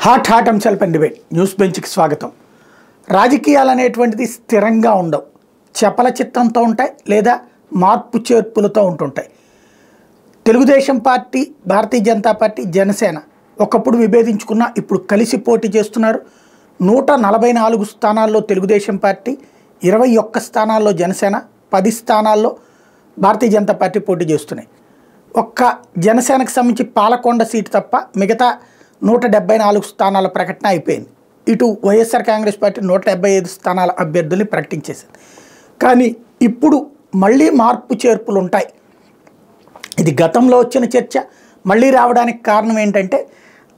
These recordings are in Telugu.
హాట్ అంశాలపై డిబేట్ న్యూస్ బెంచ్కి స్వాగతం. రాజకీయాలు అనేటువంటిది స్థిరంగా ఉండవు, చపల చిత్తంతో ఉంటాయి లేదా మార్పు చేర్పులతో ఉంటుంటాయి. తెలుగుదేశం పార్టీ, భారతీయ జనతా పార్టీ, జనసేన ఒకప్పుడు విభేదించుకున్న ఇప్పుడు కలిసి పోటీ చేస్తున్నారు. 144 స్థానాల్లో తెలుగుదేశం పార్టీ, 21 స్థానాల్లో జనసేన, 10 స్థానాల్లో భారతీయ జనతా పార్టీ పోటీ చేస్తున్నాయి. ఒక్క జనసేనకు సంబంధించి పాలకొండ సీటు తప్ప మిగతా 174 స్థానాల ప్రకటన అయిపోయింది. ఇటు వైఎస్ఆర్ కాంగ్రెస్ పార్టీ 175 స్థానాల అభ్యర్థుల్ని ప్రకటించేసింది. కానీ ఇప్పుడు మళ్ళీ మార్పు చేర్పులు ఉంటాయి. ఇది గతంలో వచ్చిన చర్చ మళ్ళీ రావడానికి కారణం ఏంటంటే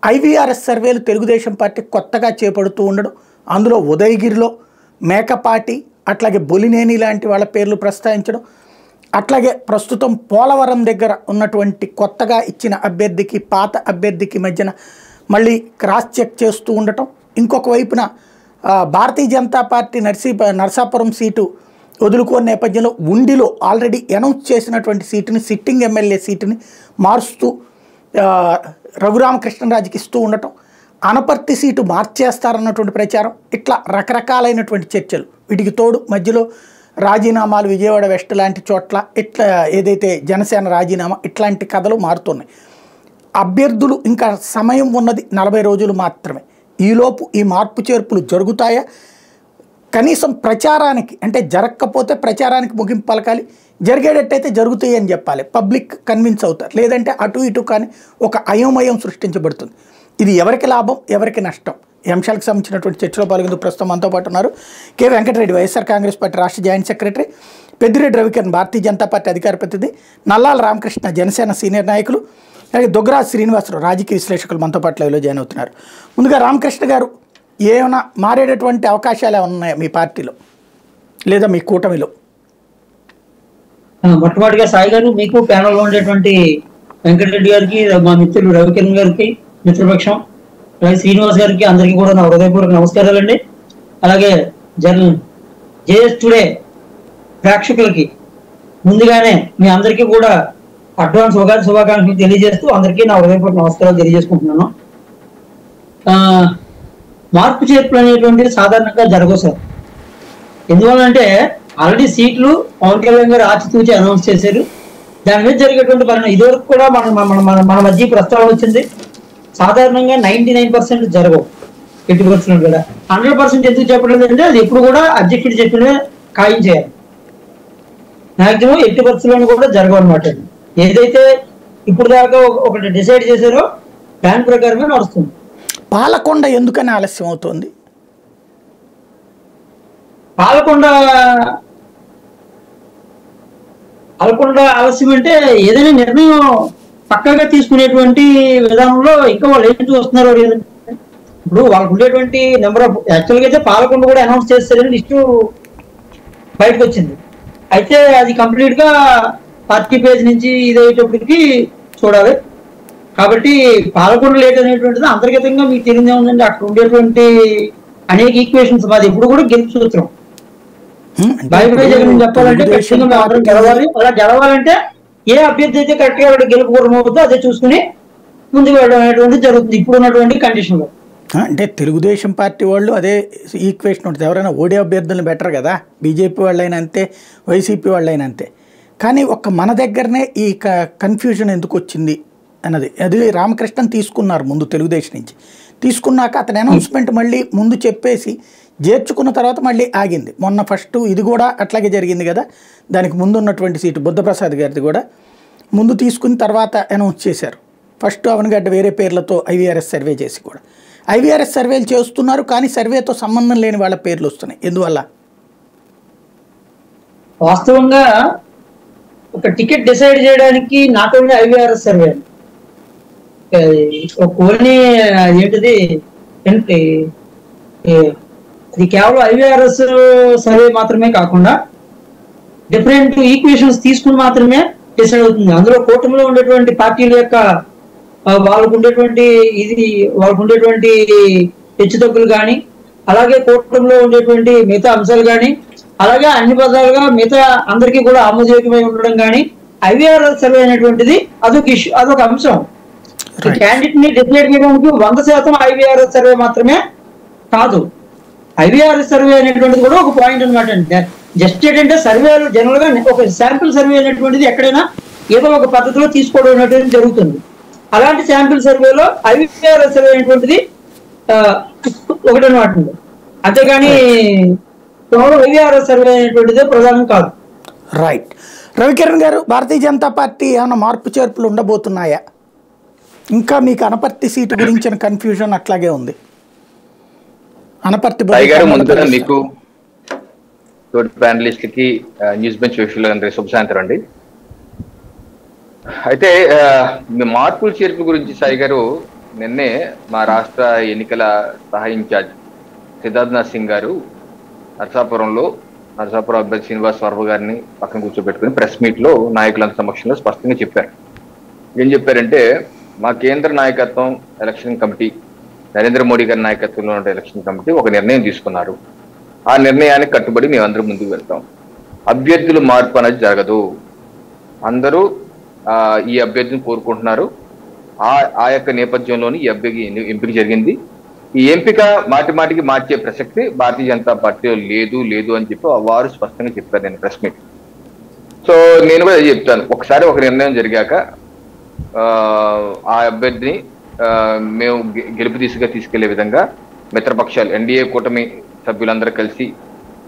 ఐవీఆర్ఎస్ సర్వేలు తెలుగుదేశం పార్టీ కొత్తగా చేపడుతూ ఉండడం, అందులో ఉదయగిరిలో మేకపాటి అట్లాగే బొలినేని లాంటి వాళ్ళ పేర్లు ప్రస్తావించడం, అట్లాగే ప్రస్తుతం పోలవరం దగ్గర ఉన్నటువంటి కొత్తగా ఇచ్చిన అభ్యర్థికి పాత అభ్యర్థికి మధ్యన మళ్ళీ క్రాస్ చెక్ చేస్తూ ఉండటం. ఇంకొక వైపున భారతీయ జనతా పార్టీ నర్సాపురం సీటు వదులుకోని నేపథ్యంలో ఉండిలో ఆల్రెడీ అనౌన్స్ చేసినటువంటి సీటుని, సిట్టింగ్ ఎమ్మెల్యే సీటుని మారుస్తూ రఘురామకృష్ణరాజుకి ఇస్తూ ఉండటం, అనపర్తి సీటు మార్చేస్తారన్నటువంటి ప్రచారం, ఇట్లా రకరకాలైనటువంటి చర్చలు. వీటికి తోడు మధ్యలో రాజీనామాలు, విజయవాడ వెస్ట్ లాంటి చోట్ల ఇట్లా ఏదైతే జనసేన రాజీనామా, ఇట్లాంటి కథలు మారుతున్నాయి. అభ్యర్థులు ఇంకా సమయం ఉన్నది 40 రోజులు మాత్రమే. ఈలోపు ఈ మార్పు చేర్పులు జరుగుతాయా? కనీసం ప్రచారానికి అంటే జరగకపోతే ప్రచారానికి ముగింపు పలకాలి, జరిగేటట్టయితే జరుగుతాయి అని చెప్పాలి, పబ్లిక్ కన్విన్స్ అవుతారు. లేదంటే అటు ఇటు కానీ ఒక అయోమయం సృష్టించబడుతుంది. ఇది ఎవరికి లాభం, ఎవరికి నష్టం? ఈ అంశాలకు సంబంధించినటువంటి చర్చలో పాల్గొంటూ ప్రస్తుతం మనతో పాటు ఉన్నారు కె వెంకటరెడ్డి, వైఎస్ఆర్ కాంగ్రెస్ పార్టీ రాష్ట్ర joint secretary, Peddireddy Ravikiran, Bharatiya Janata party అధికార ప్రతినిధి, నల్లాల రామకృష్ణ, జనసేన సీనియర్ నాయకులు, అలాగే దుగ్గరాజు శ్రీనివాసరావు, రాజకీయ విశ్లేషకులు మనతో పాటు లైవ్లో జాయిన్ అవుతున్నారు. ముందుగా రామకృష్ణ గారు, ఏమైనా మారేటటువంటి అవకాశాలు ఏమైనా ఉన్నాయా మీ పార్టీలో లేదా మీ కూటమిలో? మొట్టమొదటిగా సాయి గారు, మీకు ప్యానల్లో ఉండేటువంటి వెంకటరెడ్డి గారికి, మా మిత్రులు రవికిరణ్ గారికి, మిత్రపక్షం అలాగే శ్రీనివాస్ గారికి, అందరికీ కూడా నా హృదయపూర్వక నమస్కారాలండి. అలాగే జేఎస్ టుడే ప్రేక్షకులకి ముందుగానే మీ అందరికీ కూడా అడ్వాన్స్ ఉగాది శుభాకాంక్షలు తెలియజేస్తూ అందరికీ నా హృదయపూర్వక నమస్కారాలు తెలియజేసుకుంటున్నాను. మార్పు చేర్పులు అనేటువంటిది సాధారణంగా జరగవు సార్. ఎందువల్లంటే ఆల్రెడీ సీట్లు పవన్ కళ్యాణ్ గారు ఆచితూచి అనౌన్స్ చేశారు. దాని మీద జరిగేటువంటి పరిణామం ఇదివరకు కూడా మన మధ్య ప్రస్తావన వచ్చింది. సాధారణంగా 99% జరగవు, 80% కూడా. 100% ఎందుకు చెప్పడం అంటే అది ఎప్పుడు కూడా అధ్యక్షుడు చెప్పిన ఖాయం చేయాలి. మాక్సిమం 80% కూడా జరగవు అనమాట. ఏదైతే ఇప్పుడు దాకా ఒకటి డిసైడ్ చేశారో ప్లాన్ ప్రకారమే నడుస్తుంది. పాలకొండ ఎందుకని ఆలస్యం అవుతుంది? పాలకొండ ఆలస్యం అంటే ఏదైనా నిర్ణయం పక్కగా తీసుకునేటువంటి విధానంలో ఇంకా వాళ్ళు ఏం చూస్తున్నారు. ఇప్పుడు వాళ్ళకు ఉండేటువంటి నెంబర్ ఆఫ్ యాక్చువల్గా అయితే పాలకొండ కూడా అనౌన్స్ చేస్తారని లిస్టు బయటకు వచ్చింది. అయితే అది కంప్లీట్ గా పార్టీ పేజ్ నుంచి ఇదయ్యేటప్పటికి చూడాలి. కాబట్టి పాలకొండ లేట్ అనేటువంటిది అంతర్గతంగా మీకు తెలియదే ఉందండి. అక్కడ ఉండేటువంటి అనేక ఈక్వేషన్స్, మాది ఇప్పుడు కూడా గెలుపు సూత్రం. చెప్పాలంటే ఖచ్చితంగా గెలవాలి. అలా గెలవాలంటే ఏ అభ్యర్థి అయితే కరెక్ట్ గా గెలుపు గురమవుతుందో అదే చూసుకుని ముందుకు వెళ్ళడం అనేటువంటి జరుగుతుంది ఇప్పుడు ఉన్నటువంటి కండిషన్ లో. అంటే తెలుగుదేశం పార్టీ వాళ్ళు అదే ఈక్వేషన్ ఉంటుంది. ఎవరైనా ఓడే అభ్యర్థులను బెటర్ కదా, బీజేపీ వాళ్ళైనా అంతే, వైసీపీ వాళ్ళైనా అంతే. కానీ ఒక్క మన దగ్గరనే ఈ కన్ఫ్యూజన్ ఎందుకు వచ్చింది అన్నది, అది రామకృష్ణన్ తీసుకున్నారు ముందు తెలుగుదేశం నుంచి. తీసుకున్నాక అతని అనౌన్స్మెంట్ మళ్ళీ ముందు చెప్పేసి చేర్చుకున్న తర్వాత మళ్ళీ ఆగింది. మొన్న ఫస్ట్ ఇది కూడా అట్లాగే జరిగింది కదా, దానికి ముందు ఉన్నటువంటి సీటు బుద్ధప్రసాద్ గారిది కూడా ముందు తీసుకుని తర్వాత అనౌన్స్ చేశారు. ఫస్ట్ అవనగడ్డ వేరే పేర్లతో ఐవీఆర్ఎస్ సర్వే చేసి కూడా ఐవీఆర్ఎస్ సర్వేలు చేస్తున్నారు, కానీ సర్వేతో సంబంధం లేని వాళ్ళ పేర్లు వస్తున్నాయి. ఎందువల్ల? వాస్తవంగా ఒక టికెట్ డిసైడ్ చేయడానికి not only IVRS survey, only ఏంటిది అది కేవలం ఐవీఆర్ఎస్ సర్వే మాత్రమే కాకుండా డిఫరెంట్ ఈక్వేషన్స్ తీసుకుని మాత్రమే డిసైడ్ అవుతుంది. అందులో కూటమిలో ఉండేటువంటి పార్టీల యొక్క వాళ్ళకు ఉండేటువంటి హెచ్చుతగ్గులు కానీ, అలాగే కూటమిలో ఉండేటువంటి మిగతా అంశాలు కానీ, అలాగే అన్ని పదాలుగా మిగతా అందరికీ కూడా ఆమోదయోగ్యమై ఉండడం కానీ ఐవీఆర్ఎస్ సర్వే అనేటువంటిది అదొక ఇష్యూ, అదొక అంశం. క్యాండిడేట్ ని డిక్లేర్ చేయడానికి 100% ఐవీఆర్ఎస్ సర్వే మాత్రమే కాదు. ఐవీఆర్ఎస్ సర్వే అనేటువంటిది కూడా ఒక పాయింట్ అనమాట అండి. జస్ట్ ఏంటంటే సర్వేలు జనరల్ గా ఒక శాంపిల్ సర్వే అనేటువంటిది ఎక్కడైనా ఏదో ఒక పద్ధతిలో తీసుకోవడం అనేటువంటిది జరుగుతుంది. అలాంటి శాంపిల్ సర్వేలో ఐవీఆర్ఎస్ సర్వే అనేటువంటిది ఒకటి అనమాట. అంతేగాని కేవలం ఐవీఆర్ఎస్ సర్వే అనేటువంటిది ప్రధానం కాదు. రైట్. రవికిరణ్ గారు, భారతీయ జనతా పార్టీ ఏమైనా మార్పు చేర్పులు ఉండబోతున్నాయా? ఇంకా మీకు అనపర్తి సీటు గురించిన కన్ఫ్యూజన్ అట్లాగే ఉంది. అనపర్తి ముందుగా మీకు తోటి ప్యానలిస్ట్లకి న్యూస్ బెంచ్ వీక్షకులందరికీ శుభ సాయంత్రం అండి. అయితే మార్పుల చేర్పు గురించి సాయి గారు నిన్నే మా రాష్ట్ర ఎన్నికల సహాయ ఇన్ఛార్జ్ సిద్ధార్థనాథ్ సింగ్ గారు నరసాపురం అభ్యర్థి శ్రీనివాస్ వర్మ గారిని పక్కన కూర్చోబెట్టుకుని ప్రెస్ మీట్ లో నాయకులంత సమక్షంలో స్పష్టంగా చెప్పారు. ఏం చెప్పారంటే, మా కేంద్ర నాయకత్వం ఎలక్షన్ కమిటీ, నరేంద్ర మోడీ గారి నాయకత్వంలో ఉన్న ఎలక్షన్ కమిటీ ఒక నిర్ణయం తీసుకున్నారు. ఆ నిర్ణయానికి కట్టుబడి మేమందరం ముందుకు వెళ్తాం. అభ్యర్థులు మార్పు అనేది జరగదు. అందరూ ఈ అభ్యర్థిని కోరుకుంటున్నారు. ఆ యొక్క నేపథ్యంలోని ఈ అభ్యర్థి ఎంపిక జరిగింది. ఈ ఎంపిక మాటికి మార్చే ప్రసక్తి భారతీయ జనతా పార్టీలో లేదు అని చెప్పి వారు స్పష్టంగా చెప్పారు నేను ప్రెస్ మీట్. సో నేను కూడా చెప్తాను, ఒకసారి ఒక నిర్ణయం జరిగాక ఆ అభ్యర్థిని మేము గెలుపు దిశగా తీసుకెళ్లే విధంగా మిత్రపక్షాలు, ఎన్డీఏ కూటమి సభ్యులందరూ కలిసి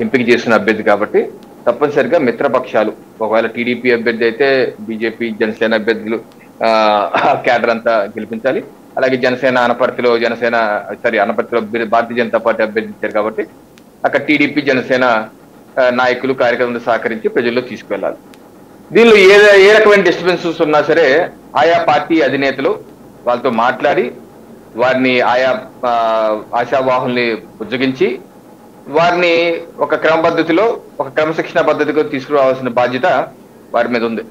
ఎంపిక చేసిన అభ్యర్థి కాబట్టి తప్పనిసరిగా మిత్రపక్షాలు, ఒకవేళ టీడీపీ అభ్యర్థి అయితే బీజేపీ, జనసేన అభ్యర్థులు క్యాడర్ అంతా గెలిపించాలి. అలాగే అనపర్తిలో భారతీయ జనతా పార్టీ అభ్యర్థి ఇచ్చారు కాబట్టి అక్కడ టీడీపీ, జనసేన నాయకులు, కార్యకర్తలు సహకరించి ప్రజల్లో తీసుకువెళ్ళాలి. దీనిలో ఏ రకమైన డిస్టర్బెన్సెస్ ఉన్నా సరే ఆయా పార్టీ అధినేతలు వాళ్ళతో మాట్లాడి వారిని ఆయా ఆశావాహుల్ని ఉజ్జగించి వారిని ఒక క్రమశిక్షణ పద్ధతిలో తీసుకురావాల్సిన బాధ్యత వారి మీద ఉంది.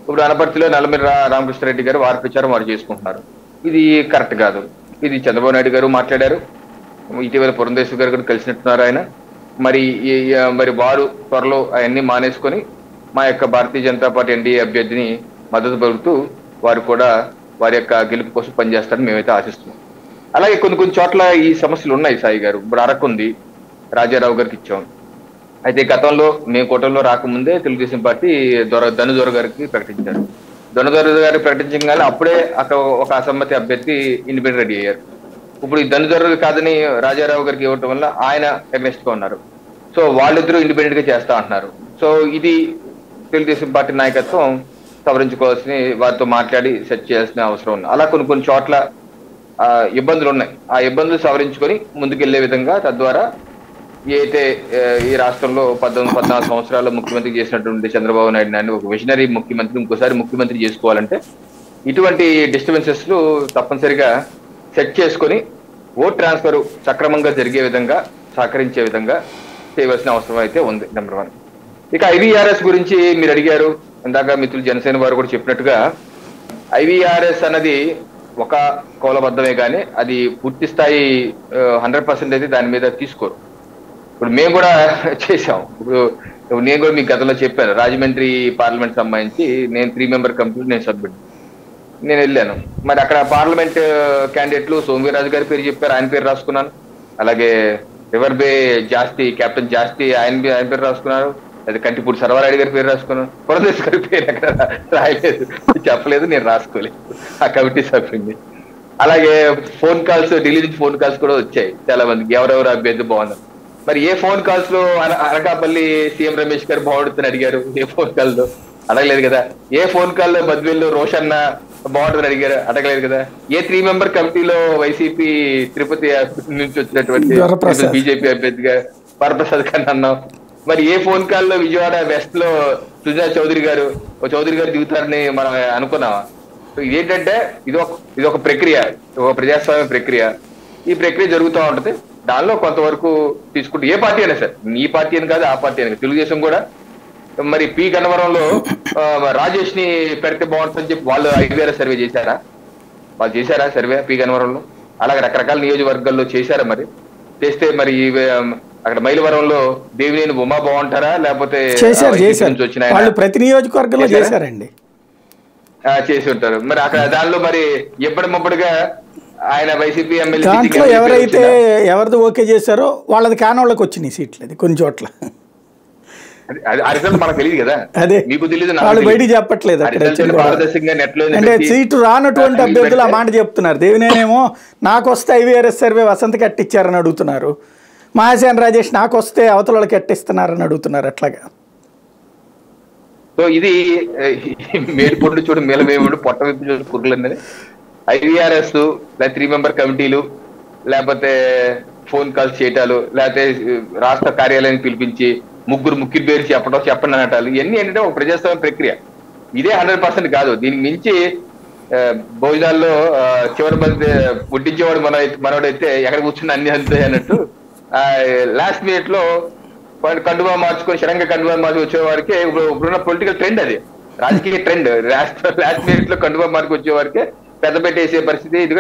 ఇప్పుడు అనపర్తిలో నల్లమిల్లి రామకృష్ణారెడ్డి గారు వారి ప్రచారం వారు చేసుకుంటున్నారు. ఇది కరెక్ట్ కాదు. ఇది చంద్రబాబు నాయుడు గారు మాట్లాడారు. ఇటీవల పురంధేశ్వరి గారు కూడా కలిసినట్టున్నారు ఆయన. మరి వారు త్వరలో అవన్నీ మానేసుకొని మా యొక్క భారతీయ జనతా పార్టీ ఎన్డీఏ అభ్యర్థిని మద్దతు పలుకుతూ వారు కూడా వారి యొక్క గెలుపు కోసం పనిచేస్తారని మేమైతే ఆశిస్తున్నాం. అలాగే కొన్ని చోట్ల ఈ సమస్యలు ఉన్నాయి సాయి గారు. ఇప్పుడు అరకు ఉంది, రాజారావు గారికి ఇచ్చాం. అయితే గతంలో మేము కూటమిలో రాకముందే తెలుగుదేశం పార్టీ ధనుదొర గారికి ప్రకటించారు. ధనుదొర గారు ప్రకటించగానే అప్పుడే అక్కడ ఒక అసమ్మతి అభ్యర్థి ఇండిపెండెంట్ రెడీ అయ్యారు. ఇప్పుడు ఈ ధనుదొర కాదని రాజారావు గారికి ఇవ్వటం వల్ల ఆయన అగ్నెస్ట్ గా ఉన్నారు. సో వాళ్ళిద్దరూ ఇండిపెండెంట్ గా చేస్తా అంటున్నారు. సో ఇది తెలుగుదేశం పార్టీ నాయకత్వం సవరించుకోవాల్సిన, వారితో మాట్లాడి సెట్ చేయాల్సిన అవసరం ఉంది. అలా కొన్ని చోట్ల ఇబ్బందులు ఉన్నాయి. ఆ ఇబ్బందులు సవరించుకొని ముందుకెళ్లే విధంగా, తద్వారా అయితే ఈ రాష్ట్రంలో 14 సంవత్సరాల్లో ముఖ్యమంత్రి చేసినటువంటి చంద్రబాబు నాయుడు ఒక విజనరీ ముఖ్యమంత్రి ఇంకోసారి ముఖ్యమంత్రి చేసుకోవాలంటే ఇటువంటి డిస్టర్బెన్సెస్ తప్పనిసరిగా సెట్ చేసుకొని ఓట్ ట్రాన్స్ఫర్ సక్రమంగా జరిగే విధంగా, సహకరించే విధంగా చేయవలసిన అవసరం అయితే ఉంది. నెంబర్ 1. ఇక ఐవీఆర్ఎస్ గురించి మీరు అడిగారు. ఇందాక మిత్రులు జనసేన వారు కూడా చెప్పినట్టుగా ఐవీఆర్ఎస్ అన్నది ఒక కౌలబద్ధమే కానీ అది పూర్తి స్థాయి 100% అయితే దాని మీద తీసుకోరు. ఇప్పుడు మేము కూడా చేసాం. ఇప్పుడు నేను కూడా మీకు గతంలో చెప్పాను, రాజమండ్రి పార్లమెంట్ సంబంధించి నేను 3 మెంబర్ కమిటీ నేను సభ్యుడు, నేను వెళ్ళాను. మరి అక్కడ పార్లమెంట్ క్యాండిడేట్లు సోమవీరాజు గారి పేరు చెప్పారు, ఆయన పేరు రాసుకున్నాను. అలాగే రివర్ బే జాస్తి, కెప్టెన్ జాస్తి ఆయన పేరు రాసుకున్నారు. అది కంటిపూడి సర్వారెడ్డి గారి పేరు రాసుకున్నాను. పురంధేశ్వరి గారి పేరు అక్కడ రాయలేదు, చెప్పలేదు, నేను రాసుకోలేదు ఆ కమిటీ సభ్యుడిని. అలాగే ఫోన్ కాల్స్, ఢిల్లీ నుంచి ఫోన్ కాల్స్ కూడా వచ్చాయి చాలా మందికి, ఎవరెవరు అభ్యర్థి బాగున్నారు. మరి ఏ ఫోన్ కాల్స్ లో అనకాపల్లి సీఎం రమేష్ గారు బాగుంటుందని అడిగారు? ఏ ఫోన్ కాల్ లో అడగలేదు కదా. ఏ ఫోన్ కాల్ లో బద్వేల్లో రోషన్న బాగుంటుందని అడిగారు? అడగలేదు కదా. ఏ 3 మెంబర్ కమిటీలో వైసీపీ తిరుపతి నుంచి వచ్చినటువంటి బీజేపీ అభ్యర్థిగా వరప్రసాద్ గారిని అన్నాం. మరి ఏ ఫోన్ కాల్ లో విజయవాడ వెస్ట్ లో సుజనా చౌదరి గారు దిగుతారని మనం అనుకున్నామా? ఇదేంటంటే ఇది ఒక ప్రక్రియ, ఒక ప్రజాస్వామ్య ప్రక్రియ. ఈ ప్రక్రియ జరుగుతూ ఉంటది. దానిలో కొంతవరకు తీసుకుంటే ఏ పార్టీ అయినా సరే, ఈ పార్టీ అని కాదు, ఆ పార్టీ అని కాదు, తెలుగుదేశం కూడా మరి పి గన్నవరంలో రాజేష్ ని పెడితే బాగుంటుందని చెప్పి వాళ్ళు ఐవీఆర్ఎస్ సర్వే చేశారా? వాళ్ళు చేశారా సర్వే పి గన్నవరంలో? అలాగే రకరకాల నియోజకవర్గాల్లో చేశారా? మరి చేస్తే మరి అక్కడ మైలవరంలో దేవినేని ఉమా బాగుంటారా, లేకపోతే ప్రతి నియోజకవర్గంలో చేశారండి. చేసి ఉంటారు. మరి అక్కడ దానిలో మరి ఎప్పటికప్పుడుగా ఆయన వైసీపీ దాంట్లో ఎవరైతే ఎవరిది ఓకే చేశారో వాళ్ళది కానోళ్ళకి వచ్చినాయి సీట్లు. అది కొన్ని చోట్ల మనకు తెలియదు కదా, అదే మీకు తెలియదు, వాళ్ళు బయటికి చెప్పట్లేదు. పారదర్శకంగా నెట్లో అంటే సీటు రానటువంటి అభ్యర్థులు ఆ మాట చెప్తున్నారు. దేవినేనేమో నాకు వస్తే ఐవీఆర్ఎస్ సర్వే వసంత కట్టించారని అడుగుతున్నారు, మహాసేన రాజేష్ నాకు వస్తే అవతల వాళ్ళకి కట్టిస్తున్నారని అడుగుతున్నారు. అట్లాగా సో ఇది మేలుపొండు చూడు మేలమేముడు పొట్ట విప్పి చూడు పురుగులు అనేది ఐవీఆర్ఎస్ లేదా 3 మెంబర్ కమిటీలు, లేకపోతే ఫోన్ కాల్స్ చేయటాలు, లేకపోతే రాష్ట్ర కార్యాలయాన్ని పిలిపించి ముగ్గురు పేరు చెప్పండి అనటాలు, ఇవన్నీ ఏంటంటే ఒక ప్రజాస్వామ్య ప్రక్రియ. ఇదే 100% కాదు. దీనికి మించి భోజనాల్లో చివరి మంది పుట్టించేవాడు మనోడైతే ఎక్కడ కూర్చుని అన్ని అందుతాయి అన్నట్టు లాస్ట్ మినిట్ లో కండువా మార్చుకొని సడన్గా కండువా మార్చి వచ్చే వారికి ఇప్పుడున్న పొలిటికల్ ట్రెండ్, అది రాజకీయ ట్రెండ్. లాస్ట్ మినిట్ లో కండువా మార్చి వచ్చే వారికి పెద్ద పెట్టేసే పరిస్థితి. ఇది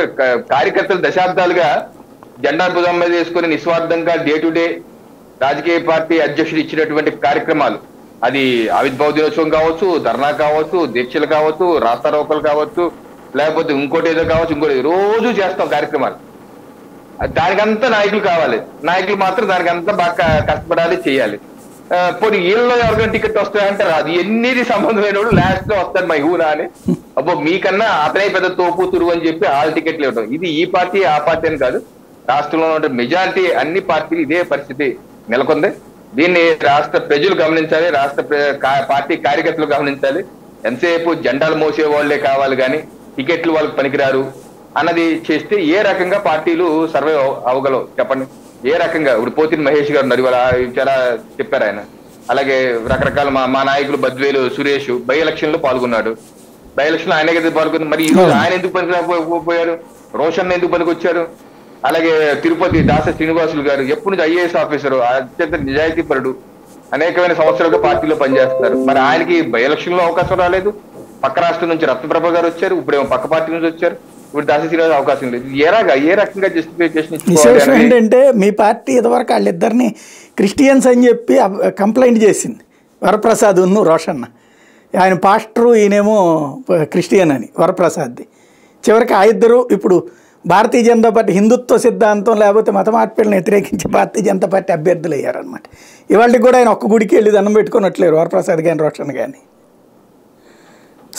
కార్యకర్తలు దశాబ్దాలుగా జెండా భుజం మీద వేసుకుని నిస్వార్థంగా డే టు డే రాజకీయ పార్టీ అధ్యక్షుడు ఇచ్చినటువంటి కార్యక్రమాలు, అది ఆవిర్భావ దినోత్సవం కావచ్చు, ధర్నా కావచ్చు, దీక్షలు కావచ్చు, రాస్తారోకలు కావచ్చు, లేకపోతే ఇంకోటి ఏదో కావచ్చు, ఇంకోటి రోజు చేస్తాం కార్యక్రమాలు. దానికంతా నాయకులు కావాలి. నాయకులు మాత్రం దానికంతా బాగా కష్టపడాలి, చేయాలి. పోనీ వీళ్ళలో ఎవరికైనా టికెట్ వస్తాయంటే రాదు. ఎన్నిది సంబంధమైన వాడు లాస్ట్ లో వస్తాడు మై హూనా అని, అబ్బో మీకన్నా అతనే పెద్ద తోపు తురువు అని చెప్పి వాళ్ళ టికెట్లు ఇవ్వడం. ఇది ఈ పార్టీ ఆ పార్టీ అని కాదు, రాష్ట్రంలో ఉన్న మెజారిటీ అన్ని పార్టీలు ఇదే పరిస్థితి నెలకొంది. దీన్ని రాష్ట్ర ప్రజలు గమనించాలి, రాష్ట్ర పార్టీ కార్యకర్తలు గమనించాలి. ఎంతసేపు జెండాలు మోసే వాళ్లే కావాలి కానీ టికెట్లు వాళ్ళకి పనికిరారు అన్నది చేస్తే ఏ రకంగా పార్టీలు సర్వే అవ్వగలవు చెప్పండి? ఏ రకంగా? ఇప్పుడు పోతిని మహేష్ గారు ఉన్నారు, ఇవాళ చాలా చెప్పారు ఆయన. అలాగే రకరకాల మా నాయకులు బద్వేలు సురేష్ బై ఎలక్షన్ లో పాల్గొన్నాడు. బై ఎలక్షన్ లో ఆయనే కదా పాల్గొన్నారు. మరి ఆయన ఎందుకు పనికిపోయారు? రోషన్ ఎందుకు పనికొచ్చారు? అలాగే తిరుపతి దాస శ్రీనివాసులు గారు ఎప్పటి నుంచి ఐఏఎస్ ఆఫీసర్, అత్యంత నిజాయితీ పరుడు, అనేకమైన సంవత్సరాలుగా పార్టీలో పనిచేస్తున్నారు. మరి ఆయనకి బై ఎలక్షన్ లో అవకాశం రాలేదు. పక్క రాష్ట్రం నుంచి రత్నప్రభ గారు వచ్చారు, ఇప్పుడేమో పక్క పార్టీ నుంచి వచ్చారు, ఇప్పుడు దాస శ్రీనివాస్ అవకాశం లేదు. ఏ రకంగా జస్టిఫికేషన్ విశేషం ఏంటంటే మీ పార్టీ ఇదివరకు వాళ్ళిద్దరిని క్రిస్టియన్స్ అని చెప్పి కంప్లైంట్ చేసింది, వరప్రసాద్ రోషన్న. ఆయన పాస్టరు, ఈయనేమో క్రిస్టియన్ అని వరప్రసాద్ది. చివరికి ఆ ఇద్దరు ఇప్పుడు భారతీయ జనతా పార్టీ హిందుత్వ సిద్ధాంతం లేకపోతే మత మార్పిడిని వ్యతిరేకించి భారతీయ జనతా పార్టీ అభ్యర్థులు అయ్యారనమాట. ఇవాళకి కూడా ఆయన ఒక్క గుడికి వెళ్ళి దండం పెట్టుకున్నట్లేరు వరప్రసాద్ కానీ రోషన్ కానీ.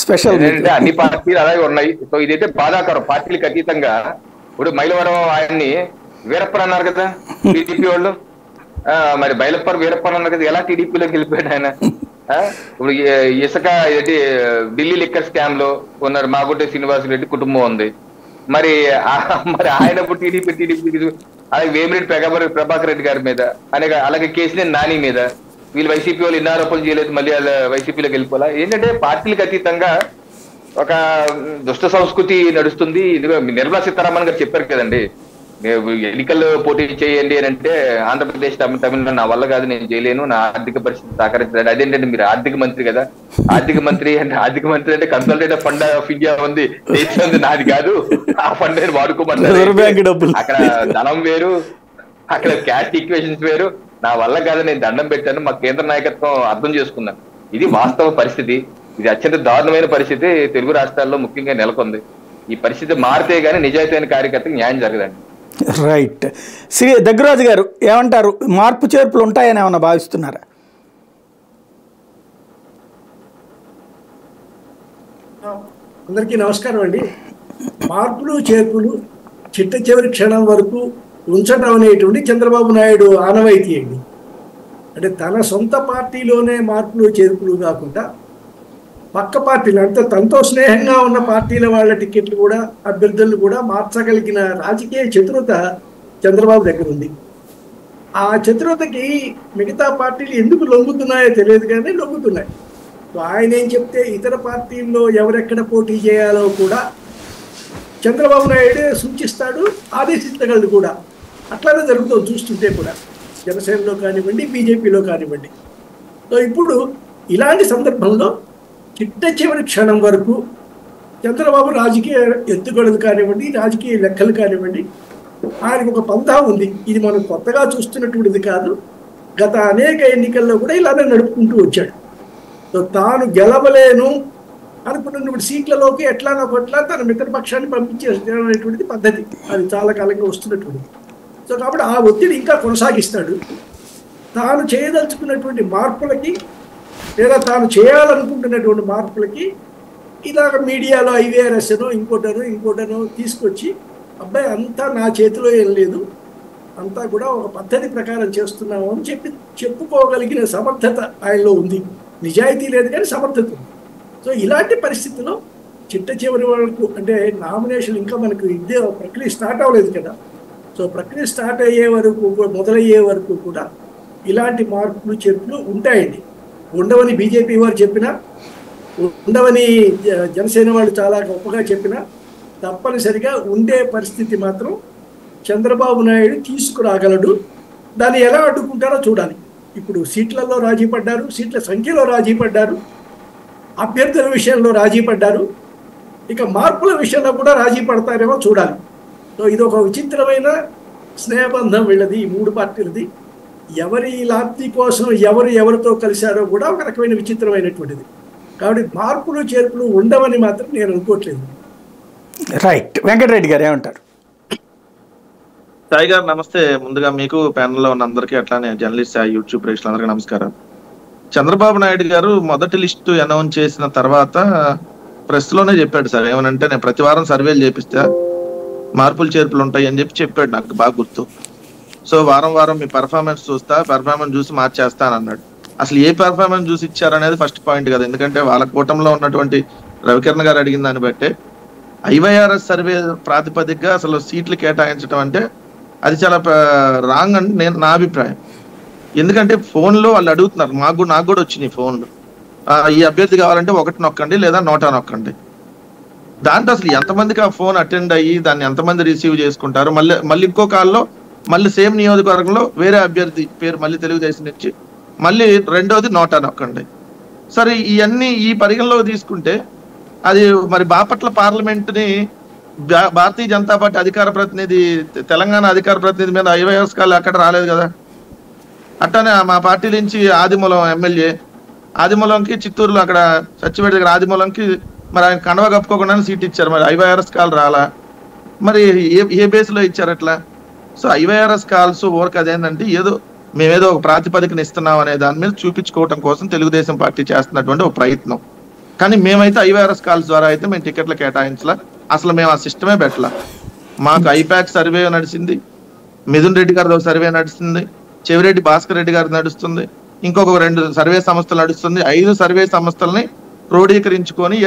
స్పెషల్ అన్ని పార్టీలు అలాగే ఉన్నాయి. సో ఇదైతే బాధాకరం. పార్టీలకు అతీతంగా ఇప్పుడు మైలవరం ఆయన్ని వీరప్పన్ అన్నారు కదా టీడీపీ వాళ్ళు, మరి బైలప్పర్ వీరప్పన్ అన్నారు కదా, ఎలా టీడీపీలోకి వెళ్ళిపోయాడు ఆయన? ఇప్పుడు ఇసుక ఏంటి ఢిల్లీ లిక్కర్ స్కామ్ లో ఉన్నారు మాగుంటే శ్రీనివాసరెడ్డి కుటుంబం ఉంది. మరి ఆయన టీడీపీ అలాగే వేమిరెడ్డి ప్రభాకర్ రెడ్డి గారి మీద, అలాగే కేసీఆర్ నాని మీద, వీళ్ళు వైసీపీ వాళ్ళు ఎన్ని ఆరోపణలు చేయలేదు, మళ్ళీ వాళ్ళ వైసీపీలోకి వెళ్ళిపోవాలా? ఏంటంటే పార్టీలకు అతీతంగా ఒక దుష్ట సంస్కృతి నడుస్తుంది. ఇదిగో నిర్మలా సీతారామన్ గారు చెప్పారు కదండి, ఎన్నికల్లో పోటీ చేయండి అని అంటే ఆంధ్రప్రదేశ్ తమిళనాడు నా వల్ల కాదు, నేను చేయలేను, నా ఆర్థిక పరిస్థితి సహకరించలేదు. అదేంటంటే మీరు ఆర్థిక మంత్రి కదా, ఆర్థిక మంత్రి అంటే కన్సల్టేటివ్ ఫండ్ ఆఫ్ ఇండియా ఉంది, దేశం నాది కాదు, ఆ ఫండ్ నేను వాడుకోమన్నారు. అక్కడ ధనం వేరు, అక్కడ క్యాస్ట్ ఈక్వేషన్స్ వేరు. నా వల్ల కాదు, నేను దండం పెట్టాను, మా కేంద్ర నాయకత్వం అర్థం చేసుకున్నాను. ఇది వాస్తవ పరిస్థితి. ఇది అత్యంత దారుణమైన పరిస్థితి తెలుగు రాష్ట్రాల్లో ముఖ్యంగా నెలకొంది. ఈ పరిస్థితి మారితే గానీ నిజాయితీ అయిన కార్యకర్తకి న్యాయం జరగదండి. రైట్. శ్రీ దగ్గరాజు గారు ఏమంటారు? మార్పు చేర్పులు ఉంటాయని ఏమన్నా భావిస్తున్నారా? అందరికీ నమస్కారం అండి. మార్పులు చేర్పులు చిట్ట చివరి క్షణం వరకు ఉంచడం అనేటువంటి చంద్రబాబు నాయుడు ఆనవాయితీ అండి. అంటే తన సొంత పార్టీలోనే మార్పులు చేర్పులు కాకుండా పక్క పార్టీలు అంటే తనతో స్నేహంగా ఉన్న పార్టీల వాళ్ళ టికెట్లు కూడా అభ్యర్థులు కూడా మార్చగలిగిన రాజకీయ చతురత చంద్రబాబు దగ్గర ఉంది. ఆ చతురతకి మిగతా పార్టీలు ఎందుకు లొంగుతున్నాయో తెలియదు కానీ లొంగుతున్నాయి. ఆయన ఏం చెప్తే ఇతర పార్టీల్లో ఎవరెక్కడ పోటీ చేయాలో కూడా చంద్రబాబు నాయుడే సూచిస్తాడు, ఆదేశించగలడు కూడా. అట్లానే జరుగుతుంది చూస్తుంటే కూడా, జనసేనలో కానివ్వండి, బీజేపీలో కానివ్వండి. సో ఇప్పుడు ఇలాంటి సందర్భంలో చిట్ట చివరి క్షణం వరకు చంద్రబాబు రాజకీయ ఎత్తుగడలు కానివ్వండి, రాజకీయ లెక్కలు కానివ్వండి, ఆయనకు ఒక పంథా ఉంది. ఇది మనం కొత్తగా చూస్తున్నటువంటిది కాదు. గత అనేక ఎన్నికల్లో కూడా ఇలానే నడుపుకుంటూ వచ్చాడు. సో తాను గెలవలేను, అనుకున్నటువంటి సీట్లలోకి ఎట్లానో ఒకట్లా తన మిత్రపక్షాన్ని పంపించేటువంటిది పద్ధతి, అది చాలా కాలంగా వస్తున్నటువంటిది. సో కాబట్టి ఆ ఒత్తిడి ఇంకా కొనసాగిస్తాడు. తాను చేయదలుచుకున్నటువంటి మార్పులకి లేదా తాను చేయాలనుకుంటున్నటువంటి మార్పులకి ఇలాగ మీడియాలో ఐవీఆర్ఎస్నో ఇంకోటనో తీసుకొచ్చి అబ్బాయి అంతా నా చేతిలో ఏం లేదు, అంతా కూడా ఒక పద్ధతి ప్రకారం చేస్తున్నాము అని చెప్పుకోగలిగిన సమర్థత ఆయనలో ఉంది. నిజాయితీ లేదు కానీ సమర్థత ఉంది. సో ఇలాంటి పరిస్థితుల్లో చిట్ట చివరి వరకు అంటే నామినేషన్ ఇంకా మనకు ఇదే ప్రక్రియ స్టార్ట్ అవ్వలేదు కదా. సో ప్రక్రియ స్టార్ట్ అయ్యే వరకు మొదలయ్యే వరకు కూడా ఇలాంటి మార్పులు చేర్పులు ఉంటాయండి. ఉండవని బీజేపీ వారు చెప్పినా, ఉండవని జనసేన వాళ్ళు చాలా గొప్పగా చెప్పినా తప్పనిసరిగా ఉండే పరిస్థితి మాత్రం చంద్రబాబు నాయుడు తీసుకురాగలడు. దాన్ని ఎలా అడ్డుకుంటారో చూడాలి. ఇప్పుడు సీట్లలో రాజీ పడ్డారు, సీట్ల సంఖ్యలో రాజీ పడ్డారు, అభ్యర్థుల విషయంలో రాజీ పడ్డారు, ఇక మార్పుల విషయంలో కూడా రాజీ పడతారేమో చూడాలి. సో ఇది ఒక విచిత్రమైన స్నేహబంధం వీళ్ళది, ఈ మూడు పార్టీలది. ఎవరి లాప్తి కోసం ఎవరితో కలిశారో కూడా ఒక రకమైన విచిత్రమైనటువంటిది. కాబట్టి మార్పులు చేర్పులు ఉండవని మాత్రం నేను అనుకోవట్లేదు. రైట్. వెంకటరెడ్డి గారు ఏమంటారు? సాయి గారు నమస్తే. ముందుగా మీకు ప్యానెల్లో ఉన్న అందరికీ, అట్లానే జర్నలిస్ట్ యూట్యూబ్ ప్రేక్షకులందరికీ నమస్కారం. చంద్రబాబు నాయుడు గారు మొదటి లిస్టు అనౌన్స్ చేసిన తర్వాత ప్రెస్ లోనే చెప్పాడు సార్, ఏమనంటే నేను ప్రతి వారం సర్వేలు చేపిస్తా, మార్పులు చేర్పులు ఉంటాయి అని చెప్పాడు. నాకు బాగా గుర్తు. సో వారం మీ పెర్ఫార్మెన్స్ చూస్తా, పెర్ఫార్మెన్స్ చూసి మార్చేస్తాను అన్నాడు. అసలు ఏ పెర్ఫార్మెన్స్ చూసి ఇచ్చారనేది ఫస్ట్ పాయింట్ కదా. ఎందుకంటే వాళ్ళ కూటమిలో ఉన్నటువంటి రవికిరణ్ గారు అడిగిన దాన్ని బట్టే ఐవైఆర్ఎస్ సర్వే ప్రాతిపదికగా అసలు సీట్లు కేటాయించడం అంటే అది చాలా రాంగ్ అని నా అభిప్రాయం. ఎందుకంటే ఫోన్లో వాళ్ళు అడుగుతున్నారు, నాకు కూడా వచ్చినాయి ఫోన్లు, ఈ అభ్యర్థి కావాలంటే 1 నొక్కండి లేదా 100 నొక్కండి. దాంట్లో అసలు ఎంతమందికి ఆ ఫోన్ అటెండ్ అయ్యి దాన్ని ఎంతమంది రిసీవ్ చేసుకుంటారు. మళ్ళీ ఇంకో కాల్లో మళ్ళీ సేమ్ నియోజకవర్గంలో వేరే అభ్యర్థి పేరు మళ్ళీ తెలుగుదేశం నుంచి మళ్ళీ రెండోది 100 నొక్కండి. సరే ఇవన్నీ ఈ పరిగణలోకి తీసుకుంటే అది మరి బాపట్ల పార్లమెంట్ని భారతీయ జనతా పార్టీ అధికార ప్రతినిధి, తెలంగాణ అధికార ప్రతినిధి మీద ఐవైఆర్ఎస్ కాల్ అక్కడ రాలేదు కదా. అట్లానే మా పార్టీ నుంచి ఆదిమూలం ఎమ్మెల్యే, ఆదిమూలంకి చిత్తూరులో అక్కడ సచ్చిపేట దగ్గర ఆదిమూలంకి మరి ఆయన కండవ కప్పుకోకుండానే సీట్ ఇచ్చారు. మరి ఐవైఆర్ఎస్ కాల్ రాలా, మరి ఏ బేస్లో ఇచ్చారు అట్లా? సో ఐవైఆర్ఎస్ కాల్స్ వర్క్ అదేంటంటే మేమేదో ఒక ప్రాతిపదికన ఇస్తున్నాం అనే దాని మీద చూపించుకోవడం కోసం తెలుగుదేశం పార్టీ చేస్తున్నటువంటి ఒక ప్రయత్నం. కానీ మేమైతే ఐవైఆర్ఎస్ కాల్స్ ద్వారా అయితే మేము టికెట్లు కేటాయించలా, అసలు మేము ఆ సిస్టమే పెట్టలా. మాకు ఐపాక్ సర్వే నడిచింది, మిథున్ రెడ్డి గారితో సర్వే నడుస్తుంది, చెవిరెడ్డి భాస్కర్ రెడ్డి గారి నడుస్తుంది, ఇంకొక 2 సర్వే సంస్థలు నడుస్తుంది. 5 సర్వే సంస్థలని క్రోడీకరించుకొని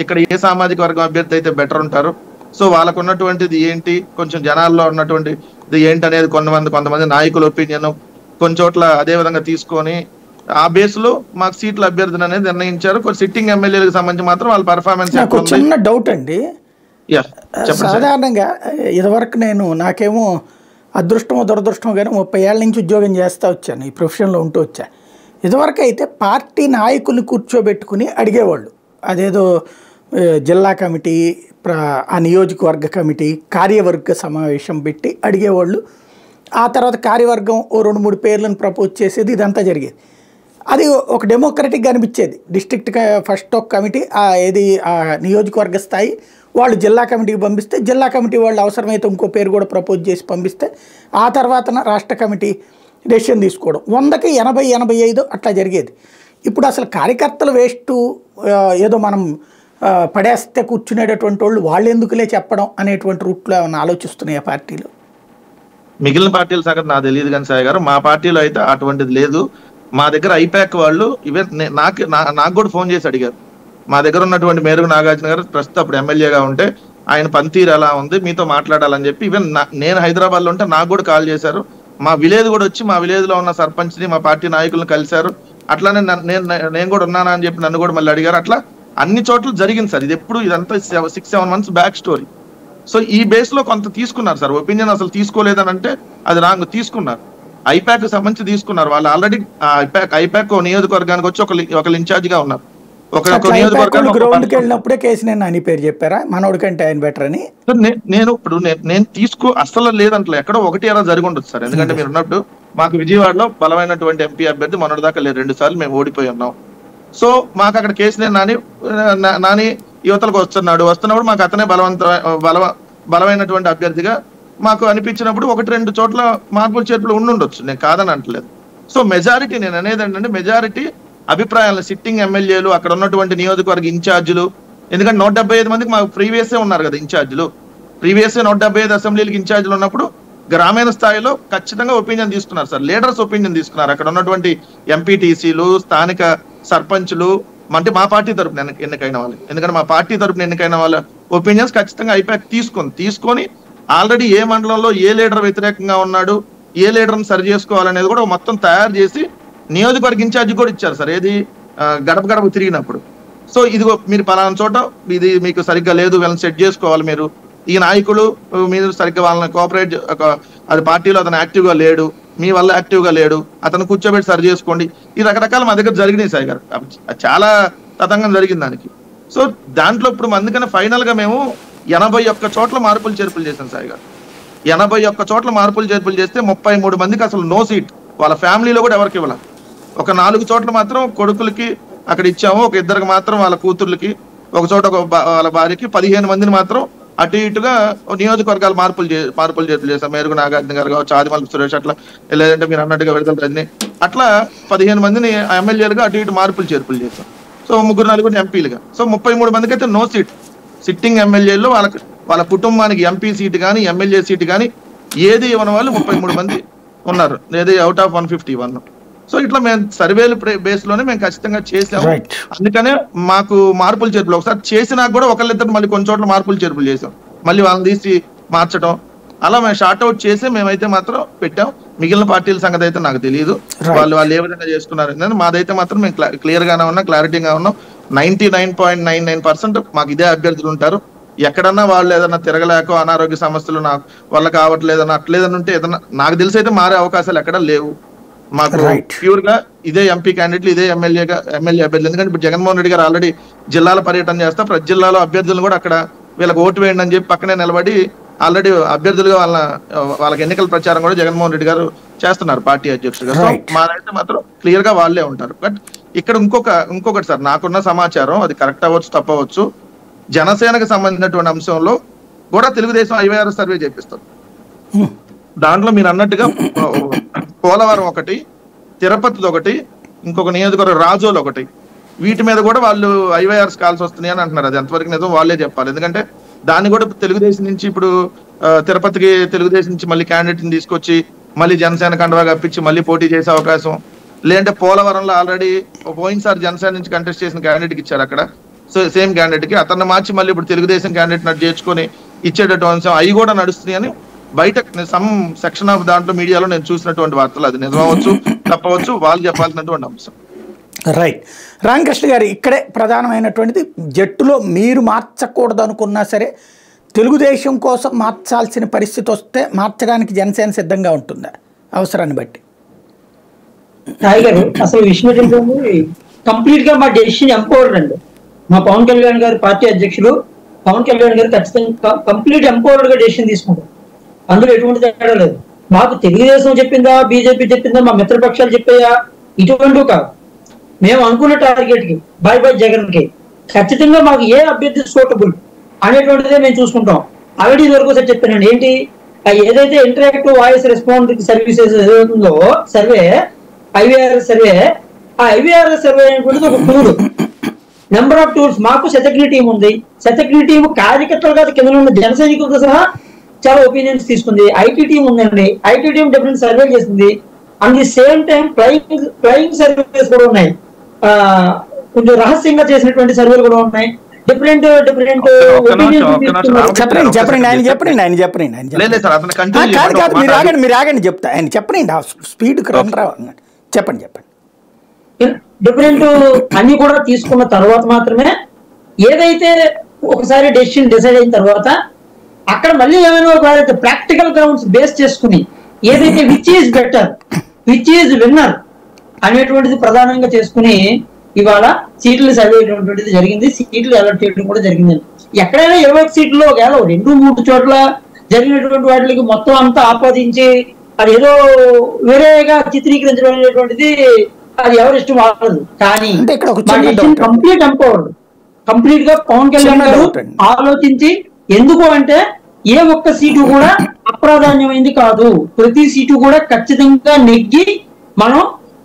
ఇక్కడ ఏ సామాజిక వర్గం అభ్యర్థి అయితే బెటర్ ఉంటారు, సో వాళ్ళకు ఉన్నటువంటిది ఏంటి, కొంచెం జనాల్లో ఉన్నటువంటిది ఏంటి అనేది కొంతమంది నాయకుల ఒపీనియన్ కొన్ని చోట్ల అదే విధంగా తీసుకొని ఆ బేస్ లో మాకు సీట్ల అభ్యర్థన అనేది నిర్ణయించారు. కొన్ని సిట్టింగ్ ఎమ్మెల్యేలకు సంబంధించి మాత్రం వాళ్ళ పర్ఫార్మెన్స్. చిన్న డౌట్ అండి. సాధారణంగా ఇదివరకు నాకేమో అదృష్టమో దురదృష్టమో కానీ 30 ఏళ్ళ నుంచి ఉద్యోగం చేస్తూ వచ్చాను, ఈ ప్రొఫెషన్లో ఉంటూ వచ్చా. ఇదివరకు అయితే పార్టీ నాయకులు కూర్చోబెట్టుకుని అడిగేవాళ్ళు, అదేదో జిల్లా కమిటీ, ఆ నియోజకవర్గ కమిటీ, కార్యవర్గ సమావేశం పెట్టి అడిగేవాళ్ళు. ఆ తర్వాత కార్యవర్గం 2-3 పేర్లను ప్రపోజ్ చేసేది, ఇదంతా జరిగేది. అది ఒక డెమోక్రటిక్గా అనిపించేది. డిస్ట్రిక్ట్ ఫస్ట్ ఒక కమిటీ, ఆ నియోజకవర్గ స్థాయి వాళ్ళు జిల్లా కమిటీకి పంపిస్తే, జిల్లా కమిటీ వాళ్ళు అవసరమైతే ఇంకో పేరు కూడా ప్రపోజ్ చేసి పంపిస్తే, ఆ తర్వాత రాష్ట్ర కమిటీ డెసిషన్ తీసుకోవడం. 100కి 80-85 అట్లా జరిగేది. ఇప్పుడు అసలు కార్యకర్తలు వేస్ట్, ఏదో మనం పడేస్తే కూర్చునేటటువంటి వాళ్ళు ఎందుకులే చెప్పడం అనేటువంటి రూట్లో ఏమైనా ఆలోచిస్తున్నాయి పార్టీలు. మిగిలిన పార్టీల సంగతి నాకు తెలియదు కానీ సాయి గారు, మా పార్టీలో అయితే అటువంటిది లేదు. మా దగ్గర ఐపాక్ వాళ్ళు ఈవెన్ నాకు కూడా ఫోన్ చేసి అడిగారు. మా దగ్గర ఉన్నటువంటి మేరుగు నాగార్జున గారు ప్రస్తుతం అప్పుడు ఎమ్మెల్యేగా ఉంటే ఆయన పనితీరు ఎలా ఉంది, మీతో మాట్లాడాలని చెప్పి ఈవెన్ నేను హైదరాబాద్లో ఉంటే నాకు కూడా కాల్ చేశారు. మా విలేజ్ కూడా వచ్చి మా విలేజ్లో ఉన్న సర్పంచ్ని, మా పార్టీ నాయకులను కలిశారు. అట్లానే నేను కూడా ఉన్నానా అని చెప్పి నన్ను కూడా మళ్ళీ అడిగారు. అట్లా అన్ని చోట్ల జరిగింది సార్. ఇదంతా 6-7 months బ్యాక్ స్టోరీ. సో ఈ బేస్ లో కొంత తీసుకున్నారు సార్ ఒపీనియన్. అసలు తీసుకోలేదని అంటే అది రాంగ్. తీసుకున్నారు, ఐపాక్ సంబంధించి తీసుకున్నారు. వాళ్ళు ఆల్రెడీ ఐపాక్ నియోజకవర్గానికి వచ్చి ఒక ఇన్ఛార్జ్ గా ఉన్నారు. గ్రౌండ్కి వెళ్ళినప్పుడే కేసీఆర్ అని పేరు చెప్పారా, మనోడి కంటే ఆయన బెటర్ అని? నేను అసలు లేదంటే ఎక్కడో 1 జరిగి ఉండొచ్చు సార్. ఎందుకంటే మీరు ఉన్నప్పుడు మాకు విజయవాడలో బలమైనటువంటి ఎంపీ అభ్యర్థి మనోడి దాకా లేదు, 2 సార్లు మేము ఓడిపోయి ఉన్నాం. సో మాకు అక్కడ కేసీఆర్ నాని యువతలకు వస్తున్నప్పుడు మాకు అతనే బలమైనటువంటి అభ్యర్థిగా మాకు అనిపించినప్పుడు 1-2 చోట్ల మార్పులు చేర్పులు ఉండొచ్చు, నేను కాదని అంటలేదు. సో మెజారిటీ నేను అనేది ఏంటంటే మెజారిటీ అభిప్రాయాలు సిట్టింగ్ ఎమ్మెల్యేలు, అక్కడ ఉన్నటువంటి నియోజకవర్గ ఇన్ఛార్జీలు, ఎందుకంటే 175 మందికి మాకు ప్రీవియస్ ఉన్నారు కదా ఇన్ఛార్జీలు, ప్రీవియస్ 175 అసెంబ్లీలకు ఇన్ఛార్జీలు ఉన్నప్పుడు గ్రామీణ స్థాయిలో ఖచ్చితంగా ఒపీనియన్ తీసుకున్నారు సార్, లీడర్స్ ఒపీనియన్ తీసుకున్నారు. అక్కడ ఉన్నటువంటి ఎంపీటీసీలు, స్థానిక సర్పంచ్లు, అంటే మా పార్టీ తరపున ఎన్నికైన వాళ్ళు, ఎందుకంటే మా పార్టీ తరపున ఎన్నికైన వాళ్ళ ఒపీనియన్స్ ఖచ్చితంగా ఐపాక్ తీసుకొని ఆల్రెడీ ఏ మండలంలో ఏ లీడర్ వ్యతిరేకంగా ఉన్నాడు, ఏ లీడర్ని సరి చేసుకోవాలనేది కూడా మొత్తం తయారు చేసి నియోజకవర్గ ఇన్ఛార్జి కూడా ఇచ్చారు సార్, ఏది గడప తిరిగినప్పుడు. సో ఇదిగో మీరు పలానా చోట ఇది మీకు సరిగ్గా లేదు, వీళ్ళని సెట్ చేసుకోవాలి, మీరు ఈ నాయకులు మీరు సరిగ్గా వాళ్ళని కోఆపరేట్, అది పార్టీలో అతను యాక్టివ్గా లేడు, మీ వల్ల యాక్టివ్గా లేడు, అతను కూర్చోబెట్టి సరి చేసుకోండి. ఈ రకరకాల మా దగ్గర జరిగినాయి సాయి గారు, చాలా తతంగం జరిగింది దానికి. సో దాంట్లో ఇప్పుడు అందుకని ఫైనల్ గా మేము 81 చోట్ల మార్పులు చేర్పులు చేశాం సాయి గారు. 81 చోట్ల మార్పులు చేర్పులు చేస్తే 33 మందికి అసలు నో సీట్, వాళ్ళ ఫ్యామిలీలో కూడా ఎవరికి ఇవ్వాలి. ఒక 4 చోట్ల మాత్రం కొడుకులకి అక్కడ ఇచ్చాము, ఒక 2 మాత్రం వాళ్ళ కూతుర్లకి, ఒక చోట వాళ్ళ భార్యకి, 15 మందిని మాత్రం అటు ఇటుగా నియోజకవర్గాలు మార్పులు చేర్పులు చేశాం. మేరుగు నాగార్జున గారు కావచ్చు, ఆదిమల్ సురేష్, అట్లా లేదంటే మీరు అన్నట్టుగా విడుదల రజని, అట్లా 15 మందిని ఎమ్మెల్యేలుగా అటు ఇటు మార్పులు చేర్పులు చేశాం. సో 3-4 ఎంపీలుగా, సో 33 మందికి అయితే నో సీట్. సిట్టింగ్ ఎమ్మెల్యేలు వాళ్ళ కుటుంబానికి ఎంపీ సీట్ కానీ ఎమ్మెల్యే సీట్ కానీ ఏది ఇవ్వని వాళ్ళు 33 మంది ఉన్నారు, ఏది అవుట్ ఆఫ్ 151. సో ఇట్లా మేము సర్వేలు బేస్ లోనే మేము ఖచ్చితంగా చేసాము. అందుకనే మాకు మార్పులు చేర్పులు ఒకసారి చేసినా కూడా ఒకళ్ళిద్దరు మళ్ళీ కొన్ని చోట్ల మార్పులు చేర్పులు చేసాం, మళ్ళీ వాళ్ళని తీసి మార్చడం, అలా మేము షార్ట్ అవుట్ చేసి మేమైతే మాత్రం పెట్టాం. మిగిలిన పార్టీల సంగతి అయితే నాకు తెలియదు, వాళ్ళు ఏ విధంగా చేసుకున్నారు. మాదైతే మాత్రం మేము క్లియర్ గానే ఉన్నాం, క్లారిటీగా ఉన్నాం. 99.99% మాకు ఇదే అభ్యర్థులు ఉంటారు. ఎక్కడన్నా వాళ్ళు ఏదన్నా తిరగలేక అనారోగ్య సమస్యలు నాకు వల్ల కావట్లేదన్నా అట్లేదన్నా ఉంటే ఏదన్నా నాకు తెలిసి అయితే మారే అవకాశాలు ఎక్కడ లేవు. మాకు ప్యూర్ గా ఇదే ఎంపీ క్యాండిడేట్లు, ఇదే ఎమ్మెల్యే అభ్యర్థులు. ఎందుకంటే ఇప్పుడు జగన్మోహన్ రెడ్డి గారు ఆల్రెడీ జిల్లాల పర్యటన చేస్తా, ప్రతి జిల్లాలో అభ్యర్థులు కూడా అక్కడ వీళ్ళకి ఓటు వేయండి అని చెప్పి పక్కనే నిలబడి ఆల్రెడీ అభ్యర్థులుగా వాళ్ళకి ఎన్నికల ప్రచారం కూడా జగన్మోహన్ రెడ్డి గారు చేస్తున్నారు పార్టీ అధ్యక్షుడిగా. సో మాదైతే మాత్రం క్లియర్ గా వాళ్ళే ఉంటారు. బట్ ఇక్కడ ఇంకొకటి సార్, నాకున్న సమాచారం అది కరెక్ట్ అవ్వచ్చు తప్పవచ్చు, జనసేనకు సంబంధించినటువంటి అంశంలో కూడా తెలుగుదేశం IVR సర్వే చేపిస్తారు. దాంట్లో మీరు అన్నట్టుగా పోలవరం ఒకటి, తిరుపతి ఒకటి, ఇంకొక నియోజకవర్గం రాజోలు ఒకటి, వీటి మీద కూడా వాళ్ళు IVRs కాల్సి వస్తున్నాయి అని అంటున్నారు. అది ఎంతవరకు నిజం వాళ్ళే చెప్పాలి. ఎందుకంటే దాన్ని కూడా తెలుగుదేశం నుంచి ఇప్పుడు తిరుపతికి తెలుగుదేశం నుంచి మళ్ళీ క్యాండిడేట్ని తీసుకొచ్చి మళ్ళీ జనసేన కండవా కప్పించి మళ్ళీ పోటీ చేసే అవకాశం, లేదంటే పోలవరంలో ఆల్రెడీ పోయినసారి జనసేన నుంచి కంటెస్ట్ చేసిన క్యాండిడేట్కి ఇచ్చారు అక్కడ, సో సేమ్ క్యాండిడేట్ కి అతన్ని మార్చి మళ్ళీ ఇప్పుడు తెలుగుదేశం క్యాండిడేట్ నటు చేర్చుకొని ఇచ్చేటటువంటి అంశం అవి కూడా నడుస్తున్నాయి అని బయట సమ్ సెక్షన్ ఆఫ్ దాంట్లో మీడియాలో నేను చూసినటువంటి వార్తలు. అది నిజమవచ్చు తప్పవచ్చు, వాళ్ళు చెప్పాల్సినటువంటి అంశం. రైట్. రామకృష్ణ గారు, ఇక్కడే ప్రధానమైనటువంటిది, జట్టులో మీరు మార్చకూడదు అనుకున్నా సరే తెలుగుదేశం కోసం మార్చాల్సిన పరిస్థితి వస్తే మార్చడానికి జనసేన సిద్ధంగా ఉంటుందా అవసరాన్ని బట్టి? రాయ్ గారు, అసలు విషయం ఏంటంటే కంప్లీట్ గా మా డెసిషన్ ఎంపవర్డ్ అండి. మా పవన్ కళ్యాణ్ గారు పార్టీ అధ్యక్షులు, పవన్ కళ్యాణ్ గారు ఖచ్చితంగా కంప్లీట్ ఎంపవర్డ్ గా డెసిషన్ తీసుకుంటారు, అందులో ఎటువంటి తేడా లేదు. మాకు తెలుగుదేశం చెప్పిందా, బీజేపీ చెప్పిందా, మా మిత్రపక్షాలు చెప్పాయా, ఇటువంటివి కాదు. మేము అనుకున్న టార్గెట్ కి బై జగన్ కి ఖచ్చితంగా మాకు ఏ అభ్యర్థి సూటబుల్ అనేటువంటిదే మేము చూసుకుంటాం. ఆల్రెడీ ఇదివరకు ఒకసారి చెప్పానండి, ఏంటి ఏదైతే ఇంటరాక్టివ్ వాయిస్ రెస్పాన్స్ సర్వీసెస్ ఏదైతుందో సర్వే, IVR సర్వే, ఆ IVR సర్వే అనేటువంటిది ఒక టూల్, నెంబర్ ఆఫ్ టూల్స్. మాకు శతజ్ఞ టీం ఉంది, శతజ్ఞ టీం కార్యకర్తలు కాదు కింద ఉన్న జన సైనికులతో సహా చాలా ఒపీనియన్స్ తీసుకుంది. IT టీం ఉందండి, IT టీం డిఫరెంట్ సర్వే చేసింది. And the same time flying surveys కూడా ఉన్నాయి, కొంచెం రహస్యంగా చేసినటువంటి సర్వేలు కూడా ఉన్నాయి. డిఫరెంట్ మీరు ఆగండి చెప్తా, ఆయన చెప్పండి, స్పీడ్ చెప్పండి. డిఫరెంట్ అన్ని కూడా తీసుకున్న తర్వాత మాత్రమే ఏదైతే ఒకసారి డెసిషన్ డిసైడ్ అయిన తర్వాత అక్కడ మళ్ళీ ఏమైనా ప్రాక్టికల్ గ్రౌండ్స్ బేస్ చేసుకుని ఏదైతే which is better, which is winner అనేటువంటిది ప్రధానంగా చేసుకుని ఇవాళ సీట్లు సర్వే జరిగింది, సీట్లు అలర్ట్ చేయడం కూడా జరిగింది. ఎక్కడైనా 21 సీట్లలో ఒకవేళ 2-3 చోట్ల జరిగినటువంటి వాటికి మొత్తం అంతా ఆపాదించి అది ఏదో వేరేగా చిత్రీకరించడం అనేటువంటిది అది ఎవరి ఇష్టం వాళ్ళదు. కానీ అంటే ఇక్కడ ఒక మా చిన్న decision doubt. Complete empowered. Complete గా పవన్ కళ్యాణ్ చిన్న గారు doubt అండి. ఆలోచించి, ఎందుకు అంటే ఏ ఒక్క సీటు కూడా అప్రాధాన్యమైంది కాదు, ప్రతి సీటు కూడా ఖచ్చితంగా నెగ్గి మనం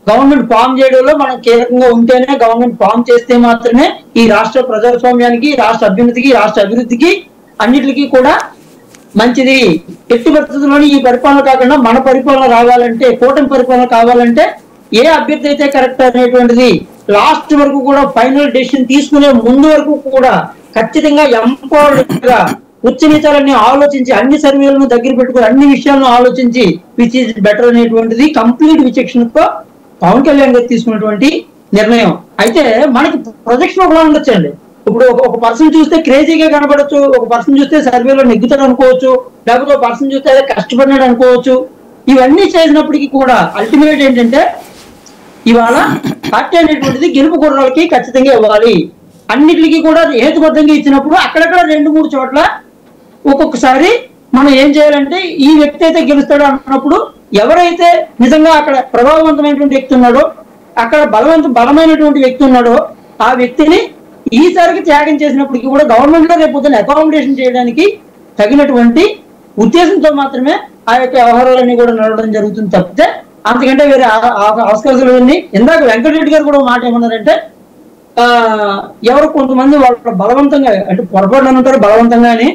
గవర్నమెంట్ ఫామ్ చేయడంలో మనం కీలకంగా ఉంటేనే, గవర్నమెంట్ ఫామ్ చేస్తే మాత్రమే ఈ రాష్ట్ర ప్రజాస్వామ్యానికి, రాష్ట్ర అభ్యున్నతికి, రాష్ట్ర అభివృద్ధికి అన్నిటికీ కూడా మంచిది. ఎట్టి పరిస్థితుల్లోని ఈ పరిపాలన కాకుండా మన పరిపాలన రావాలంటే, కూటమి పరిపాలన కావాలంటే ఏ అభ్యర్థి అయితే కరెక్ట్ అనేటువంటిది లాస్ట్ వరకు కూడా ఫైనల్ డెసిషన్ తీసుకునే ముందు వరకు కూడా ఖచ్చితంగా ఎంపవర్డ్ గా ఉచ్చ నీచాలన్నీ ఆలోచించి, అన్ని సర్వేలను దగ్గర పెట్టుకుని, అన్ని విషయాలను ఆలోచించి విచ్ ఈజ్ బెటర్ అనేటువంటిది కంప్లీట్ విచక్షణతో పవన్ కళ్యాణ్ గారు తీసుకున్నటువంటి నిర్ణయం. అయితే మనకి ప్రొజెక్షన్ ఒకలా ఉండొచ్చండి. ఇప్పుడు ఒక పర్సన్ చూస్తే క్రేజీగా కనబడచ్చు, ఒక పర్సన్ చూస్తే సర్వేలో నెగ్గుతాడు అనుకోవచ్చు, లేకపోతే ఒక పర్సన్ చూస్తే అదే కష్టపడినాడు అనుకోవచ్చు. ఇవన్నీ చేసినప్పటికీ కూడా అల్టిమేట్ ఏంటంటే ఇవాళ పార్టీ అనేటువంటిది గెలుపు గుర్రాలకి ఖచ్చితంగా ఇవ్వాలి. అన్నిటికీ కూడా హేతుబద్ధంగా ఇచ్చినప్పుడు అక్కడక్కడ 2-3 చోట్ల ఒక్కొక్కసారి మనం ఏం చేయాలంటే, ఈ వ్యక్తి అయితే గెలుస్తాడో అన్నప్పుడు ఎవరైతే నిజంగా అక్కడ ప్రభావవంతమైనటువంటి వ్యక్తి ఉన్నాడో, అక్కడ బలమైనటువంటి వ్యక్తి ఉన్నాడో, ఆ వ్యక్తిని ఈసారికి త్యాగం చేసినప్పటికీ కూడా గవర్నమెంట్ లో రేపు పొద్దున అకామిడేషన్ చేయడానికి తగినటువంటి ఉద్దేశంతో మాత్రమే ఆ యొక్క వ్యవహారాలన్నీ కూడా నడవడం జరుగుతుంది తప్పితే అంతకంటే వేరే ఆస్కారాలు ఉంది. ఇందాక వెంకటరెడ్డి గారు కూడా మాట ఏమన్నారంటే, ఎవరు కొంతమంది వాళ్ళ బలవంతంగా, అంటే పొరపాటు ఉంటారు బలవంతంగానే,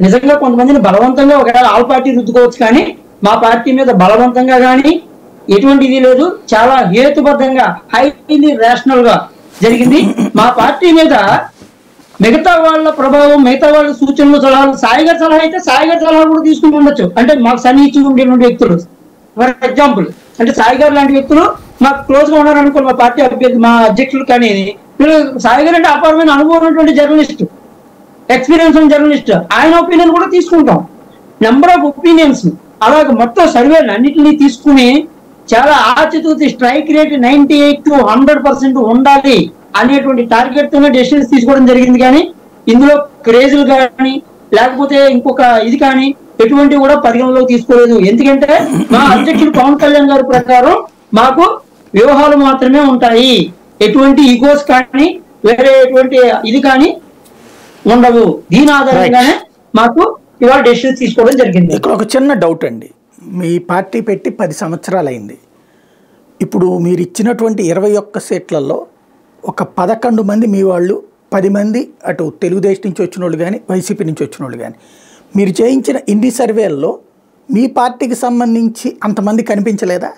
నిజంగా కొంతమందిని బలవంతంగా ఒకవేళ ఆల్ పార్టీ రుద్దుకోవచ్చు, కానీ మా పార్టీ మీద బలవంతంగా కానీ ఎటువంటి ఇది లేదు. చాలా హేతుబద్ధంగా హైలీ రేషనల్ గా జరిగింది. మా పార్టీ మీద మిగతా వాళ్ళ ప్రభావం, మిగతా వాళ్ళ సూచనలు, సలహాలు, సాయిగారి సలహా అయితే సాయిగారి సలహా కూడా తీసుకుని ఉండొచ్చు. అంటే మాకు సన్నిహితంగా ఉండేటువంటి వ్యక్తులు, ఫర్ ఎగ్జాంపుల్ అంటే సాయిగారు లాంటి వ్యక్తులు మాకు క్లోజ్ గా ఉన్నారనుకో, మా పార్టీ అభ్యర్థి, మా అధ్యక్షులు. కానీ సాయిగారు అంటే అపారమైన అనుభవం ఉన్నటువంటి జర్నలిస్ట్, ఎక్స్పీరియన్స్ ఉన్న జర్నలిస్ట్, ఆయన ఒపీనియన్ కూడా తీసుకుంటాం. నెంబర్ ఆఫ్ ఒపీనియన్స్ అలాగే మొత్తం సర్వేలు అన్నింటినీ తీసుకుని చాలా ఆచితూచి స్ట్రైక్ రేట్ 98 to 100% ఉండాలి అనేటువంటి టార్గెట్ తోనే డెసిషన్స్ తీసుకోవడం జరిగింది. కానీ ఇందులో క్రేజులు కానీ లేకపోతే ఇంకొక ఇది కానీ ఎటువంటి కూడా పరిగణలోకి తీసుకోలేదు. ఎందుకంటే మా అధ్యక్షుడు పవన్ కళ్యాణ్ గారి ప్రకారం మాకు వ్యూహాలు మాత్రమే ఉంటాయి, ఎటువంటి ఈగోస్ కానీ వేరే ఎటువంటి ఇది కానీ ఉండవు. దీని ఆధారంగానే మాకు ఇవాళ డెసిషన్స్ తీసుకోవడం జరిగింది. ఇక్కడ ఒక చిన్న డౌట్ అండి. మీ పార్టీ పెట్టి 10 సంవత్సరాలు అయింది. ఇప్పుడు మీరు ఇచ్చినటువంటి 21 సీట్లలో ఒక 11 మంది మీ వాళ్ళు, 10 మంది అటు తెలుగుదేశం నుంచి వచ్చిన వాళ్ళు కానీ వైసీపీ నుంచి వచ్చిన వాళ్ళు కానీ, మీరు చేయించిన ఇన్ని సర్వేల్లో మీ పార్టీకి సంబంధించి అంతమంది కనిపించలేదా?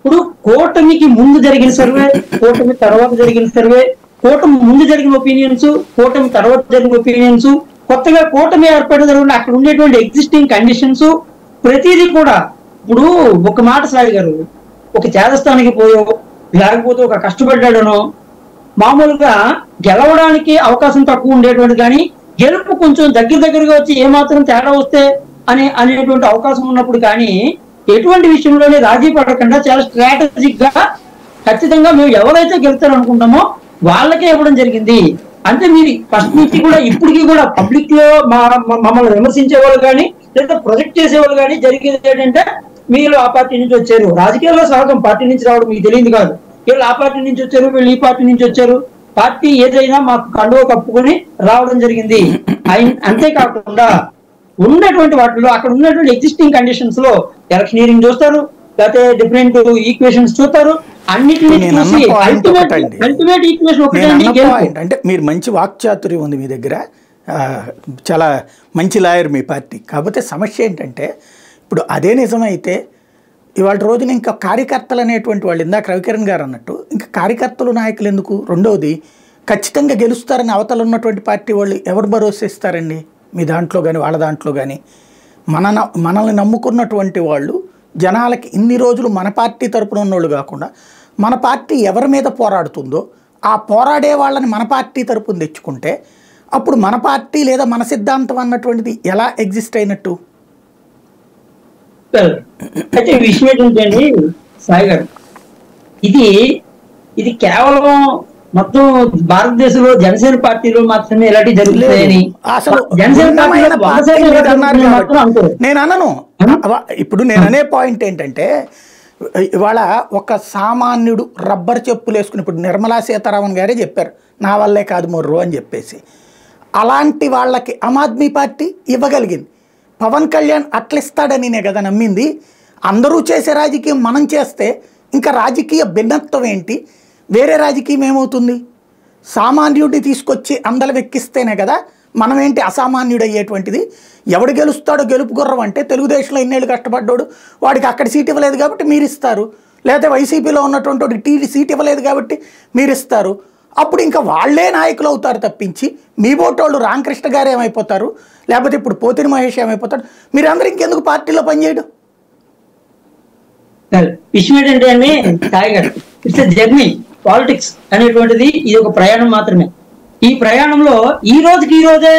ఇప్పుడు కూటమికి ముందు జరిగిన సర్వే, కూటమి తర్వాత జరిగిన సర్వే, కూటమి ముందు జరిగిన ఒపీనియన్స్, కూటమి తర్వాత జరిగిన ఒపీనియన్స్, కొత్తగా కూటమి ఏర్పడిన జరిగిన అక్కడ ఉండేటువంటి ఎగ్జిస్టింగ్ కండిషన్స్, ప్రతిదీ కూడా. ఇప్పుడు ఒక మాట సాయి గారు, ఒక చేదస్థానికి పోయో లేకపోతే ఒక కష్టపడ్డాడనో మామూలుగా గెలవడానికి అవకాశం తక్కువ ఉండేటువంటి, కానీ గెలుపు కొంచెం దగ్గరగా వచ్చి ఏమాత్రం తేడా వస్తే అనేటువంటి అవకాశం ఉన్నప్పుడు కానీ ఎటువంటి విషయంలోనే రాజీ పడకుండా చాలా స్ట్రాటజిక్ గా ఖచ్చితంగా మేము ఎవరైతే గెలుస్తారనుకుంటామో వాళ్ళకే ఇవ్వడం జరిగింది. అంటే మీరు ఫస్ట్ నుంచి కూడా ఇప్పటికీ కూడా పబ్లిక్ లో మమ్మల్ని విమర్శించే వాళ్ళు కానీ లేదా ప్రొజెక్ట్ చేసేవాళ్ళు కానీ జరిగేది ఏంటంటే, మీరు ఆ పార్టీ నుంచి వచ్చారు, రాజకీయాల్లో సహజం పార్టీ నుంచి రావడం మీకు తెలియదు కాదు, వీళ్ళు ఆ పార్టీ నుంచి వచ్చారు, వీళ్ళు ఈ పార్టీ నుంచి వచ్చారు, పార్టీ ఏదైనా మాకు కండువ కప్పుకొని రావడం జరిగింది. అంతేకాకుండా ఉన్నటువంటి వాటిలో అక్కడ ఉన్నటువంటి ఎగ్జిస్టింగ్ కండిషన్స్ లో ఎలక్షనీరింగ్ చూస్తారు, లేకపోతే డిఫరెంట్ ఈక్వేషన్స్ చూస్తారు, అన్నిటిని చూసి అల్టిమేట్ ఈక్వేషన్ ఒకటి. అంటే మీరు మంచి వాక్చాతుర్యం ఉంది మీ దగ్గర, చాలా మంచి లాయర్ మీ పార్టీ. కాకపోతే సమస్య ఏంటంటే, ఇప్పుడు అదే నిజమైతే ఇవాళ రోజున ఇంకా కార్యకర్తలు అనేటువంటి వాళ్ళు, ఇందాక రవికిరణ్ గారు అన్నట్టు ఇంకా కార్యకర్తలు నాయకులు ఎందుకు? రెండవది, ఖచ్చితంగా గెలుస్తారని అవతల ఉన్నటువంటి పార్టీ వాళ్ళు ఎవరు భరోసా ఇస్తారండి? మీ దాంట్లో కానీ వాళ్ళ దాంట్లో కానీ మనల్ని నమ్ముకున్నటువంటి వాళ్ళు జనాలకి ఇన్ని రోజులు మన పార్టీ తరపున ఉన్నోళ్ళు కాకుండా మన పార్టీ ఎవరి మీద పోరాడుతుందో ఆ పోరాడే వాళ్ళని మన పార్టీ తరపున తెచ్చుకుంటే అప్పుడు మన పార్టీ లేదా మన సిద్ధాంతం అన్నటువంటిది ఎలా ఎగ్జిస్ట్ అయినట్టు? అయితే విషయం ఏంటంటే సాయి గారు, ఇది కేవలం మొత్తం భారతదేశంలో జనసేన పార్టీలో మాత్రమే ఇలాంటివి జరుగుతాయని అసలు జనసేన భిన్నమైన పార్టీ మీద అన్నారు మాత్రం కాబట్టి అంటారు. నేను అనను. ఇప్పుడు నేను అనే పాయింట్ ఏంటంటే ఇవాళ ఒక సామాన్యుడు రబ్బర్ చెప్పులు వేసుకుని, ఇప్పుడు నిర్మలా సీతారామన్ గారే చెప్పారు నా వల్లే కాదు మొర్రు అని చెప్పేసి, అలాంటి వాళ్ళకి ఆమ్ ఆద్మీ పార్టీ ఇవ్వగలిగింది. పవన్ కళ్యాణ్ అట్లిస్తాడని నే కదా నమ్మింది. అందరూ చేసే రాజకీయం మనం చేస్తే ఇంకా రాజకీయ భిన్నత్వం ఏంటి? వేరే రాజకీయం ఏమవుతుంది? సామాన్యుడిని తీసుకొచ్చి అందలు వెక్కిస్తేనే కదా మనం ఏంటి అసామాన్యుడు అయ్యేటువంటిది. ఎవడు గెలుస్తాడో గెలుపు గుర్రం అంటే తెలుగుదేశంలో ఇన్నేళ్ళు కష్టపడ్డాడు, వాడికి అక్కడ సీట్ ఇవ్వలేదు కాబట్టి మీరు ఇస్తారు, లేదా వైసీపీలో ఉన్నటువంటి వాడికి సీట్ ఇవ్వలేదు కాబట్టి మీరు ఇస్తారు. అప్పుడు ఇంకా వాళ్లే నాయకులు అవుతారు తప్పించి మీ ఓటోళ్ళు రామకృష్ణ గారు ఏమైపోతారు, లేకపోతే ఇప్పుడు పోతిని మహేష్ ఏమైపోతాడు, మీరందరూ ఇంకెందుకు పార్టీలో పనిచేయడం? విషయం ఏంటంటే అండి సాయి గారు, ఇట్స్ జర్నీ. పాలిటిక్స్ అనేటువంటిది ఇది ఒక ప్రయాణం మాత్రమే. ఈ ప్రయాణంలో ఈ రోజుకి ఈ రోజే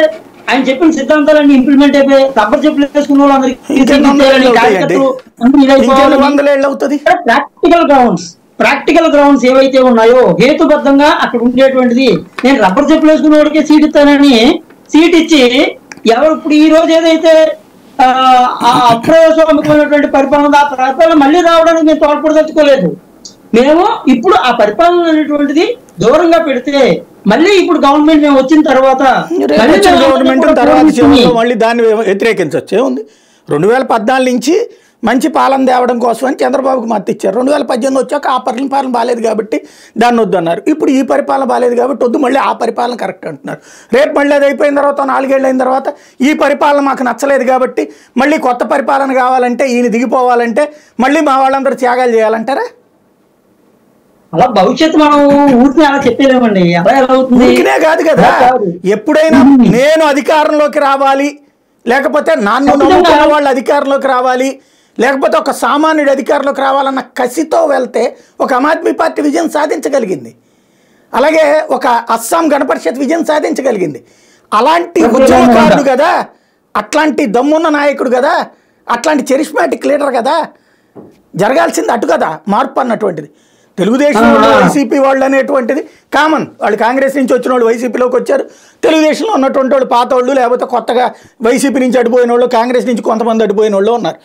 ఆయన చెప్పిన సిద్ధాంతాలన్నీ ఇంప్లిమెంట్ అయిపోయి రబ్బర్ చెప్పులు వేసుకున్న వాళ్ళందరికీ ప్రాక్టికల్ గ్రౌండ్స్ ఏవైతే ఉన్నాయో హేతుబద్ధంగా అక్కడ ఉండేటువంటిది, నేను రబ్బర్ చెప్పులు వేసుకున్న వాడికే సీట్ ఇస్తానని సీట్ ఇచ్చి ఎవరు ఇప్పుడు ఈ రోజు ఏదైతే అప్రజాస్వామికమైనటువంటి పరిపాలన ఆ పరిపాలన మళ్ళీ రావడానికి మేము తోడ్పడదలుచుకోలేదు. మేము ఇప్పుడు ఆ పరిపాలన అనేటువంటిది దూరంగా పెడితే మళ్ళీ ఇప్పుడు గవర్నమెంట్ మేము వచ్చిన తర్వాత మళ్ళీ దాన్ని వ్యతిరేకించవచ్చు. ఏముంది? 2014 నుంచి మంచి పాలన తేవడం కోసం అని చంద్రబాబుకు మద్దతు ఇచ్చారు. 2018 వచ్చాక ఆ పరిపాలన బాలేదు కాబట్టి దాన్ని వద్దన్నారు. ఇప్పుడు ఈ పరిపాలన బాలేదు కాబట్టి వద్దు, మళ్ళీ ఆ పరిపాలన కరెక్ట్ అంటున్నారు. రేపు మళ్ళీ అది అయిపోయిన తర్వాత 4 ఏళ్ళు అయిన తర్వాత ఈ పరిపాలన మాకు నచ్చలేదు కాబట్టి మళ్ళీ కొత్త పరిపాలన కావాలంటే ఈయన దిగిపోవాలంటే మళ్ళీ మా వాళ్ళందరూ త్యాగాలు చేయాలంటారా? అలా భవిష్యత్తు మనం ఊరిని అలా చెప్పలేమండి. అలా ఎలా అవుతుంది? ఊరికినే కాదు కదా, ఎప్పుడైనా నేను అధికారంలోకి రావాలి, లేకపోతే నన్ను నమ్ముకున్న వాళ్ళు అధికారంలోకి రావాలి, లేకపోతే ఒక సామాన్యుడు అధికారంలోకి రావాలన్న కసితో వెళ్తే ఒక ఆమ్ ఆద్మీ పార్టీ విజయం సాధించగలిగింది. అలాగే ఒక అస్సాం గణపరిషత్ విజయం సాధించగలిగింది. అలాంటి ఉద్యమకారుడు కదా, అట్లాంటి దమ్మున్న నాయకుడు కదా, అట్లాంటి చరిష్మాటిక్ లీడర్ కదా. జరగాల్సింది అటు కదా మార్పు అన్నటువంటిది. తెలుగుదేశం వాళ్ళు వైసీపీ వాళ్ళు అనేటువంటిది కామన్. వాళ్ళు కాంగ్రెస్ నుంచి వచ్చిన వాళ్ళు వైసీపీలోకి వచ్చారు, తెలుగుదేశంలో ఉన్నటువంటి వాళ్ళు పాత వాళ్ళు, లేకపోతే కొత్తగా వైసీపీ నుంచి అడిపోయిన వాళ్ళు, కాంగ్రెస్ నుంచి కొంతమంది అడిపోయిన వాళ్ళు ఉన్నారు.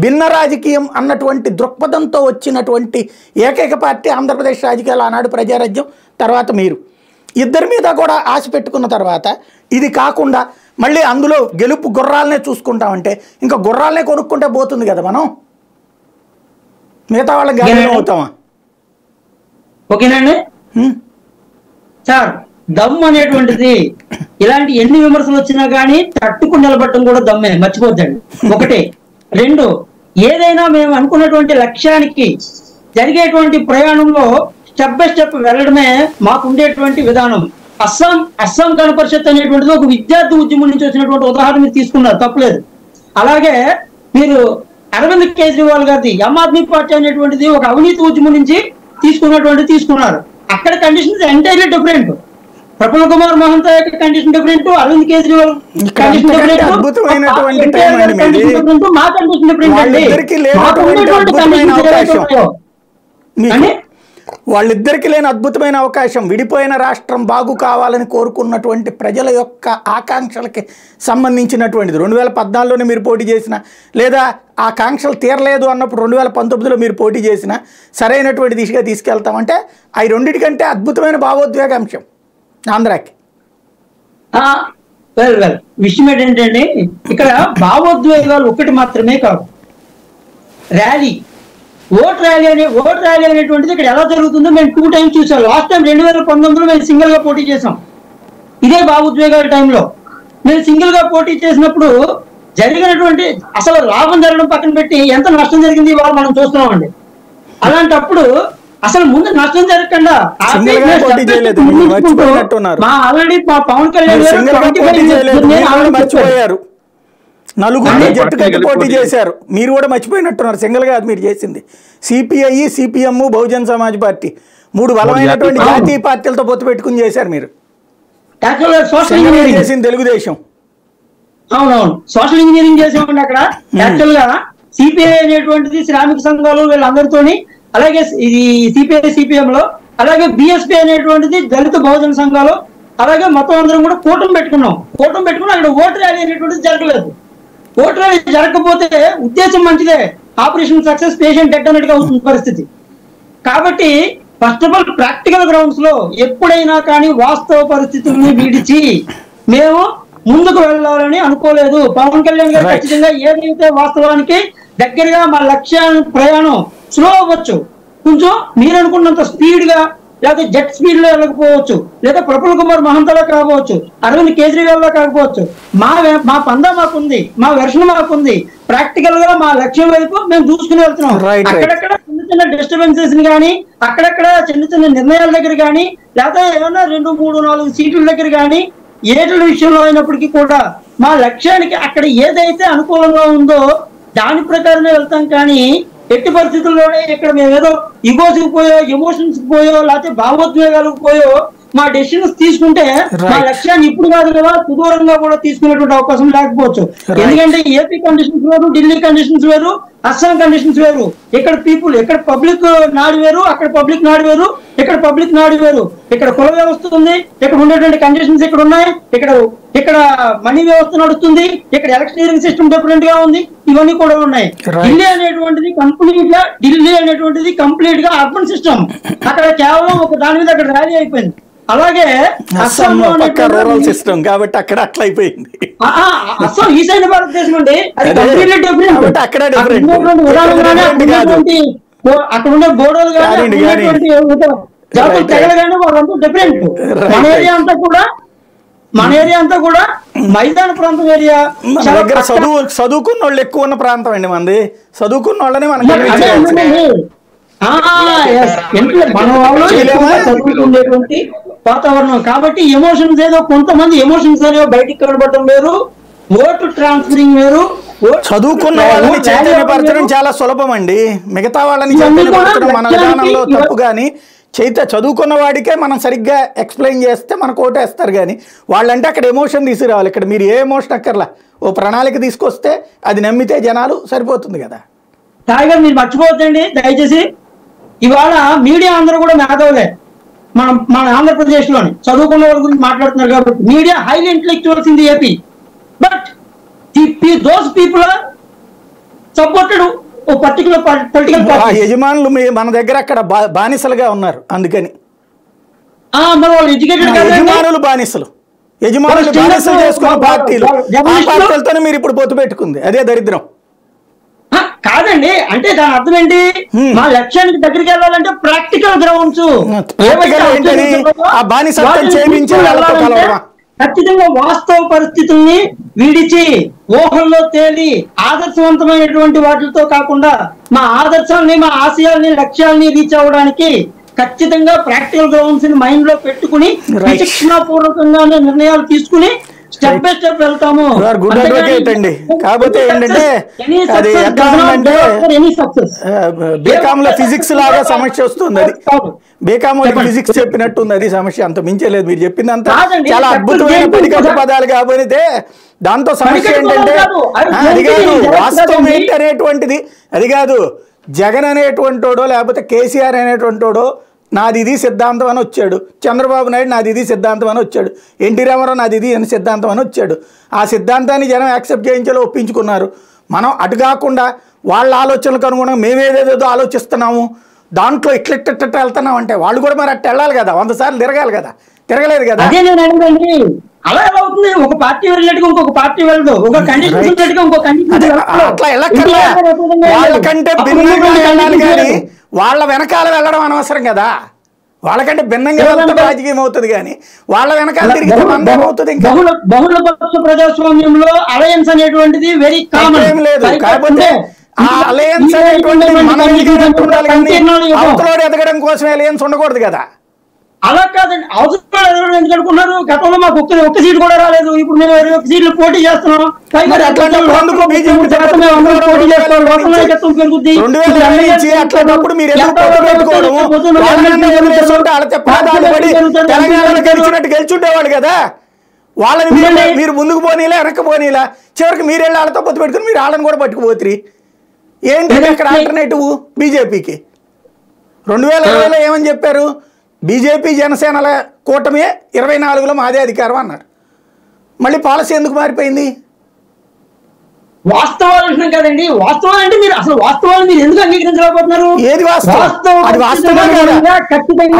భిన్న రాజకీయం అన్నటువంటి దృక్పథంతో వచ్చినటువంటి ఏకైక పార్టీ ఆంధ్రప్రదేశ్ రాజకీయాలు ఆనాడు ప్రజారాజ్యం, తర్వాత మీరు. ఇద్దరి మీద కూడా ఆశ పెట్టుకున్న తర్వాత ఇది కాకుండా మళ్ళీ అందులో గెలుపు గుర్రాలనే చూసుకుంటామంటే ఇంకా గుర్రాలనే కొనుక్కుంటే పోతుంది కదా మనం, మిగతా వాళ్ళకి గాలి అవుతామా? ఓకేనండి సార్, దమ్ అనేటువంటిది ఇలాంటి ఎన్ని విమర్శలు వచ్చినా కానీ తట్టుకుని నిలబడటం కూడా దమ్మే, మర్చిపోద్దండి. ఒకటి. రెండు, ఏదైనా మేము అనుకున్నటువంటి లక్ష్యానికి జరిగేటువంటి ప్రయాణంలో స్టెప్ బై స్టెప్ వెళ్ళడమే మాకు ఉండేటువంటి విధానం. అస్సాం గణపరిషత్ అనేటువంటిది ఒక విద్యార్థి ఉద్యమం నుంచి వచ్చినటువంటి ఉదాహరణ మీరు తీసుకున్నారు, తప్పలేదు. అలాగే మీరు అరవింద్ కేజ్రీవాల్ గారిది ఆమ్ ఆద్మీ పార్టీ అనేటువంటిది ఒక అవినీతి ఉద్యమం నుంచి తీసుకున్నారు. అక్కడ condition entirely different. Prafulla Kumar Mahanta యొక్క condition different, Arvind Kejriwal condition different, మా కండిషన్ డిఫరెంట్ అండి. వాళ్ళిద్దరికి లేని అద్భుతమైన అవకాశం. విడిపోయిన రాష్ట్రం బాగు కావాలని కోరుకున్నటువంటి ప్రజల యొక్క ఆకాంక్షలకి సంబంధించినటువంటిది. 2014లోనే మీరు పోటీ చేసిన, లేదా ఆ కాంక్షలు తీరలేదు అన్నప్పుడు 2019లో మీరు పోటీ చేసిన సరైనటువంటి దిశగా తీసుకెళ్తామంటే అవి రెండింటికంటే అద్భుతమైన భావోద్వేగాంశం ఆంధ్రాకి. విషయం ఏంటంటే ఇక్కడ భావోద్వేగాలు ఒకటి మాత్రమే కాదు, ర్యాలీ, ఓట్ ర్యాలీ అనేటువంటిది ఇక్కడ ఎలా జరుగుతుందో మేము 2 times చూసాం. లాస్ట్ టైం 2019లో మేము సింగిల్ గా పోటీ చేసాం. ఇదే భావోద్వేగాల టైంలో మేము సింగిల్ గా పోటీ చేసినప్పుడు జరిగినటువంటి అసలు లాభం జరగడం పక్కన పెట్టి ఎంత నష్టం జరిగింది ఇవాళ మనం చూస్తున్నామండి. అలాంటప్పుడు అసలు ముందు నష్టం జరగకుండా ఆల్రెడీ మా పవన్ కళ్యాణ్ మర్చిపోయారు, నలుగురు జట్టు కట్టి పోటీ చేశారు. మీరు కూడా మర్చిపోయినట్టున్నారు, సింగిల్ గా మీరు చేసింది. CPI, CPM, Bahujan Samaj party 3 బలమైనటువంటి జాతీయ పార్టీలతో పొత్తు పెట్టుకుని చేశారు మీరు. చేసింది తెలుగుదేశం. అవునవును, సోషల్ ఇంజనీరింగ్ చేసామండి అక్కడ. యాక్చువల్ గా సిపిఐ అనేటువంటిది శ్రామిక సంఘాలు వీళ్ళందరితోని, అలాగే ఇది సిపిఐ సిపిఎం లో అలాగే బిఎస్పీ అనేటువంటిది దళిత బహుజన సంఘాలు, అలాగే మొత్తం అందరం కూడా కూటమి పెట్టుకున్నాం. అక్కడ ఓటు ర్యాలీ అనేటువంటిది జరగలేదు. ఓటు ర్యాలీ జరగకపోతే ఉద్దేశం మంచిదే, ఆపరేషన్ సక్సెస్ పేషెంట్ డెడ్ అన్నట్టుగా అవుతుంది పరిస్థితి. కాబట్టి first of all practical grounds లో ఎప్పుడైనా కానీ వాస్తవ పరిస్థితుల్ని విడిచి మేము ముందుకు వెళ్ళాలని అనుకోలేదు. పవన్ కళ్యాణ్ గారు ఖచ్చితంగా ఏదైతే వాస్తవానికి దగ్గరగా మా లక్ష్యాన్ని ప్రయాణం స్లో అవ్వచ్చు, కొంచెం మీరు అనుకున్నంత స్పీడ్ గా లేదా జెట్ స్పీడ్ లో వెళ్ళకపోవచ్చు, లేదా ప్రఫుల్ కుమార్ మహంతలా కాకపోవచ్చు, అరవింద్ కేజ్రీవాల్ లా కాకపోవచ్చు. మా పందా మాకుంది, మా వెర్షన్ మాకుంది. ప్రాక్టికల్ గా మా లక్ష్యం వైపు మేము దూసుకుని వెళ్తున్నాం. అక్కడక్కడ చిన్న చిన్న డిస్టర్బెన్సెస్ కానీ, అక్కడక్కడ చిన్న చిన్న నిర్ణయాల దగ్గర కానీ, లేదా ఏమన్నా 2, 3, 4 సీట్ల దగ్గర కానీ, ఏట్ల విషయంలో అయినప్పటికీ కూడా మా లక్ష్యానికి అక్కడ ఏదైతే అనుకూలంగా ఉందో దాని ప్రకారమే వెళ్తాం. కానీ ఎట్టి పరిస్థితుల్లోనే ఇక్కడ మేము ఏదో ఇగోస్కి పోయో, ఎమోషన్స్ పోయో, లేకపోతే భావోద్వేగాలకు పోయో మా డెసిషన్స్ తీసుకుంటే మా లక్ష్యాన్ని ఇప్పుడు కాదు కదా సుదూరంగా కూడా తీసుకునేటువంటి అవకాశం లేకపోవచ్చు. ఎందుకంటే ఏపీ కండిషన్స్ వేరు, ఢిల్లీ కండిషన్స్ వేరు, అస్సాం కండిషన్స్ వేరు. ఇక్కడ పీపుల్, ఇక్కడ పబ్లిక్ నాడు వేరు, అక్కడ పబ్లిక్ నాడు వేరు, ఇక్కడ పబ్లిక్ నాడు వేరు. ఇక్కడ కుల వ్యవస్థ ఉంది, ఇక్కడ ఉండేటువంటి కండిషన్స్ ఇక్కడ ఉన్నాయి, ఇక్కడ మనీ వ్యవస్థ నడుస్తుంది, ఇక్కడ ఎలక్షనీరింగ్ సిస్టమ్ డిఫరెంట్ గా ఉంది, ఇవన్నీ కూడా ఉన్నాయి. ఢిల్లీ అనేటువంటిది కంప్లీట్ గా అర్బన్ సిస్టమ్. అక్కడ కేవలం ఒక దాని మీద అక్కడ ర్యాలీ అయిపోయింది. అలాగే అస్సాంలో సిస్టమ్ కాబట్టి అక్కడ అట్లా అయిపోయింది. అస్సాం ఈశాన్య భారతదేశం అండి, అది కంప్లీట్లీ డిఫరెంట్. అక్కడ ఉండే బోడోలు కానీ జాతులు తెగలు కానీ వాళ్ళంతా డిఫరెంట్. మన ఏరియా అంతా కూడా మైదాన ప్రాంతం ఏరియా. మన దగ్గర చదువుకున్న వాళ్ళు ఎక్కువ ఉన్న ప్రాంతం అండి మనది. చదువుకున్న వాళ్ళని మనం మన వాళ్ళు చదువుకునేటువంటి వాతావరణం. కాబట్టి ఎమోషన్స్ ఏదో కొంతమంది ఎమోషన్స్ అనేవి బయటికి కనబడటం వేరు, ఓటు ట్రాన్స్ఫరింగ్ వేరు. చదువుకున్న వాళ్ళని చైతన్యపరచడం చాలా సులభం అండి. మిగతా వాళ్ళని చైతన్యపరచడం మన విధానంలో తప్పు. కానీ చదువుకున్న వాడికే మనం సరిగ్గా ఎక్స్ప్లెయిన్ చేస్తే మనకు ఓటేస్తారు. కానీ వాళ్ళంటే అక్కడ ఎమోషన్ తీసుకురావాలి. ఇక్కడ మీరు ఏ ఎమోషన్ అక్కర్లా, ఓ ప్రణాళిక తీసుకొస్తే అది నమ్మితే జనాలు సరిపోతుంది కదా. తాయిగా మీరు మర్చిపోవద్దండి దయచేసి, ఇవాళ మీడియా అందరూ కూడా మేధావులే. మన ఆంధ్రప్రదేశ్ లోని చదువుకున్న వాళ్ళ గురించి మాట్లాడుతున్నారు కాబట్టి media highly intellectuals in the AP. But those people are supported a particular political party. యజమానులు మన దగ్గర అక్కడ బానిసలుగా ఉన్నారు. అందుకని యజమానులు బానిసలు చేసుకున్న పార్టీలు, ఆ పార్టీలతోనే మీరు ఇప్పుడు పొత్తు పెట్టుకుంది. అదే దరిద్రం. కాదండి, అంటే దాని అర్థం ఏంటి? మా లక్ష్యానికి దగ్గరికి వెళ్ళాలంటే ప్రాక్టికల్ గ్రౌండ్స్, ఖచ్చితంగా వాస్తవ పరిస్థితుల్ని విడిచి ఊహల్లో తేలి ఆదర్శవంతమైనటువంటి వాటితో కాకుండా మా ఆదర్శాలని, మా ఆశయాల్ని, లక్ష్యాలని రీచ్ అవ్వడానికి ఖచ్చితంగా ప్రాక్టికల్ గ్రౌండ్స్ ని మైండ్ లో పెట్టుకుని విచక్షణాపూర్వకంగానే నిర్ణయాలు తీసుకుని స్టెప్ బై స్టెప్ వెళ్తాము. గుడ్ అడ్వకేట్ అండి. కాకపోతే ఏంటంటే అది ఎట్లా ఉందంటే బీకామ్ లో ఫిజిక్స్ లాగా సమస్య వస్తుంది. అది బీకామ్ ఫిజిక్స్ చెప్పినట్టుంది. అది సమస్య, అంత మించలేదు. మీరు చెప్పిందంతా చాలా అద్భుతమైన పరికల్ప పదాలు. కాకపోతే దాంతో సమస్య ఏంటంటే అది కాదు, వాస్తవం ఏంటి అనేటువంటిది అది కాదు. జగన్ అనేటువంటి వాడో లేకపోతే కేసీఆర్ అనేటువంటి వాడో నాది ఇది సిద్ధాంతం అని వచ్చాడు, చంద్రబాబు నాయుడు నాది ఇది సిద్ధాంతం అని వచ్చాడు, ఎన్టీ రామారావు నాది ఇది అని సిద్ధాంతం అని వచ్చాడు. ఆ సిద్ధాంతాన్ని జనం యాక్సెప్ట్ చేయించాలో ఒప్పించుకున్నారు. మనం అటు కాకుండా వాళ్ళ ఆలోచనలకు అనుగుణంగా మేమేదేదేదో ఆలోచిస్తున్నాము, దాంట్లో ఇట్లెట్ట వెళ్తున్నాం అంటే వాళ్ళు కూడా మరి అట్ట వెళ్ళాలి కదా, 100 సార్లు తిరగాలి కదా. తిరగలేదు కదా. అలా ఎలా అవుతుంది? ఒక పార్టీ వెళ్ళినట్టుగా ఇంకొక పార్టీ వెళ్ళదు, ఒక కండిషన్ ఇంకో కండిషన్ అట్లా వెళ్ళక్కర్లే. వాళ్ళకంటే భిన్నంగా వెళ్ళాలి కానీ వాళ్ళ వెనకాల వెళ్ళడం అనవసరం కదా. వాళ్ళకంటే భిన్నంగా వెళ్తే రాజకీయం అవుతుంది కానీ వాళ్ళ వెనకాల తిరిగితే మందం అవుతుంది. ఇంకా బహుళపక్ష ప్రజాస్వామ్యంలో అలయన్స్ అనేటువంటిది వెరీ కామన్. ఏం లేదు. కాకపోతే ఆ అలయన్స్ అనేటువంటిది మనం ఉండాలి కానీ అవతలోడు ఎదగడం కోసం అలయన్స్ ఉండకూడదు కదా. అలా కాదండి, అవసరం ఎదగడం ఎందుకు అనుకున్నారు? గతంలో మాకు ఒక్క సీట్ కూడా రాలేదు. ఇప్పుడు మేము 21 సీట్లు పోటీ చేస్తున్నాం. గెలుచుండేవాడు కదా. వాళ్ళని మీరు ముందుకు పోనీలా వెనక్కి పోనీలా, చివరికి మీరు వెళ్ళి వాళ్ళతో పొత్తు పెట్టుకుని మీరు వాళ్ళని కూడా పట్టుకుపోతురి. ఏంటి అక్కడ ఆల్టర్నేటివ్ బీజేపీకి? 2020లో ఏమని చెప్పారు? బీజేపీ జనసేనల కూటమే 24లో మాదే అధికారం అన్నారు. మళ్ళీ పాలసీ ఎందుకు మారిపోయింది? వాస్తవాలు అంటున్నాం కదండి. వాస్తవాలు అంటే మీరు అసలు వాస్తవాలు మీరు ఎందుకు అంగీకరించలేకపోతున్నారు? ఏది వాస్తవం? అది వాస్తవమే కదా? ఖచ్చితంగా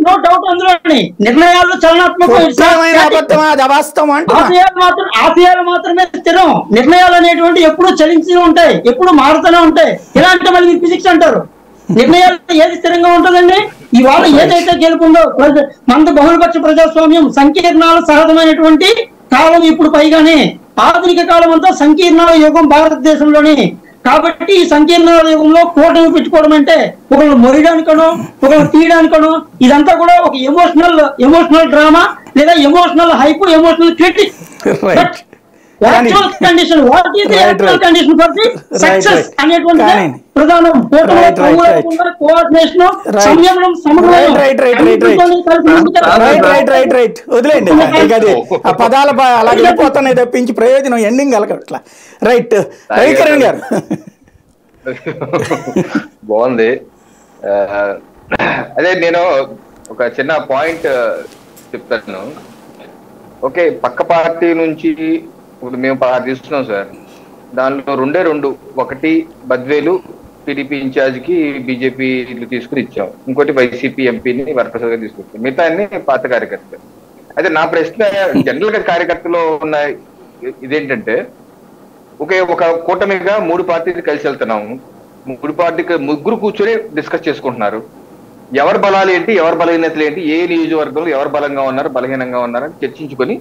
నో డౌట్ అందులోని నిర్ణయాలు చలనాత్మకం, ఆశయాలు మాత్రమే స్థిరం. నిర్ణయాలు అనేటువంటి ఎప్పుడు చలించి ఉంటాయి, ఎప్పుడు మారుతూనే ఉంటాయి. ఎలా అంటే మళ్ళీ ఫిజిక్స్ అంటారు. నిర్ణయాలు ఏది స్థిరంగా ఉంటుందండి? ఇవాళ ఏదైతే గెలుపుందో మనది బహుళపక్ష ప్రజాస్వామ్యం, సంకీర్ణాలు సహజమైనటువంటి కాలం ఇప్పుడు పైగానే. ఆధునిక కాలం అంతా సంకీర్ణాల యుగం భారతదేశంలోని. కాబట్టి ఈ సంకీర్ణాల యుగంలో కూటమి పెట్టుకోవడం అంటే ఒకళ్ళు మొరియడానికనో ఒకళ్ళు తీయడానికనో ఇదంతా కూడా ఒక ఎమోషనల్ డ్రామా లేదా emotional hype, emotional critic. Condition what is the actual condition for the success అనేటువంటి ప్రధానం. కోఆర్డినేషన్, సంయమనం, సమన్వయం. వదిలేండి, ఆ పదాల అలా వెళ్ళిపోతున్నాయి తప్పించి ప్రయోజనం ఎండింగ్ కలగట్లా. రైట్, రవికిరణ్ గారు. బాగుంది. అదే నేను ఒక చిన్న పాయింట్ చెప్తాను. ఓకే, పక్క పార్టీ నుంచి ఇప్పుడు మేము 16 తీసుకున్నాం సార్. దానిలో రెండు, ఒకటి బద్వేలు టీడీపీ ఇన్ఛార్జ్కి బీజేపీ తీసుకుని ఇచ్చాం, ఇంకోటి వైసీపీ ఎంపీని వరప్రసాద్ గారు తీసుకొచ్చాం, మిగతా అన్ని పాత కార్యకర్తలు. అయితే నా ప్రశ్న జనరల్ గా కార్యకర్తలో ఉన్న ఇదేంటంటే, ఒక కూటమిగా 3 పార్టీలు కలిసి వెళ్తున్నాము. 3 పార్టీకి ముగ్గురు కూర్చొని డిస్కస్ చేసుకుంటున్నారు. ఎవరి బలాలు ఏంటి, ఎవరి బలహీనతలు ఏంటి, ఏ నియోజకవర్గంలో ఎవరు బలంగా ఉన్నారు, బలహీనంగా ఉన్నారని చర్చించుకొని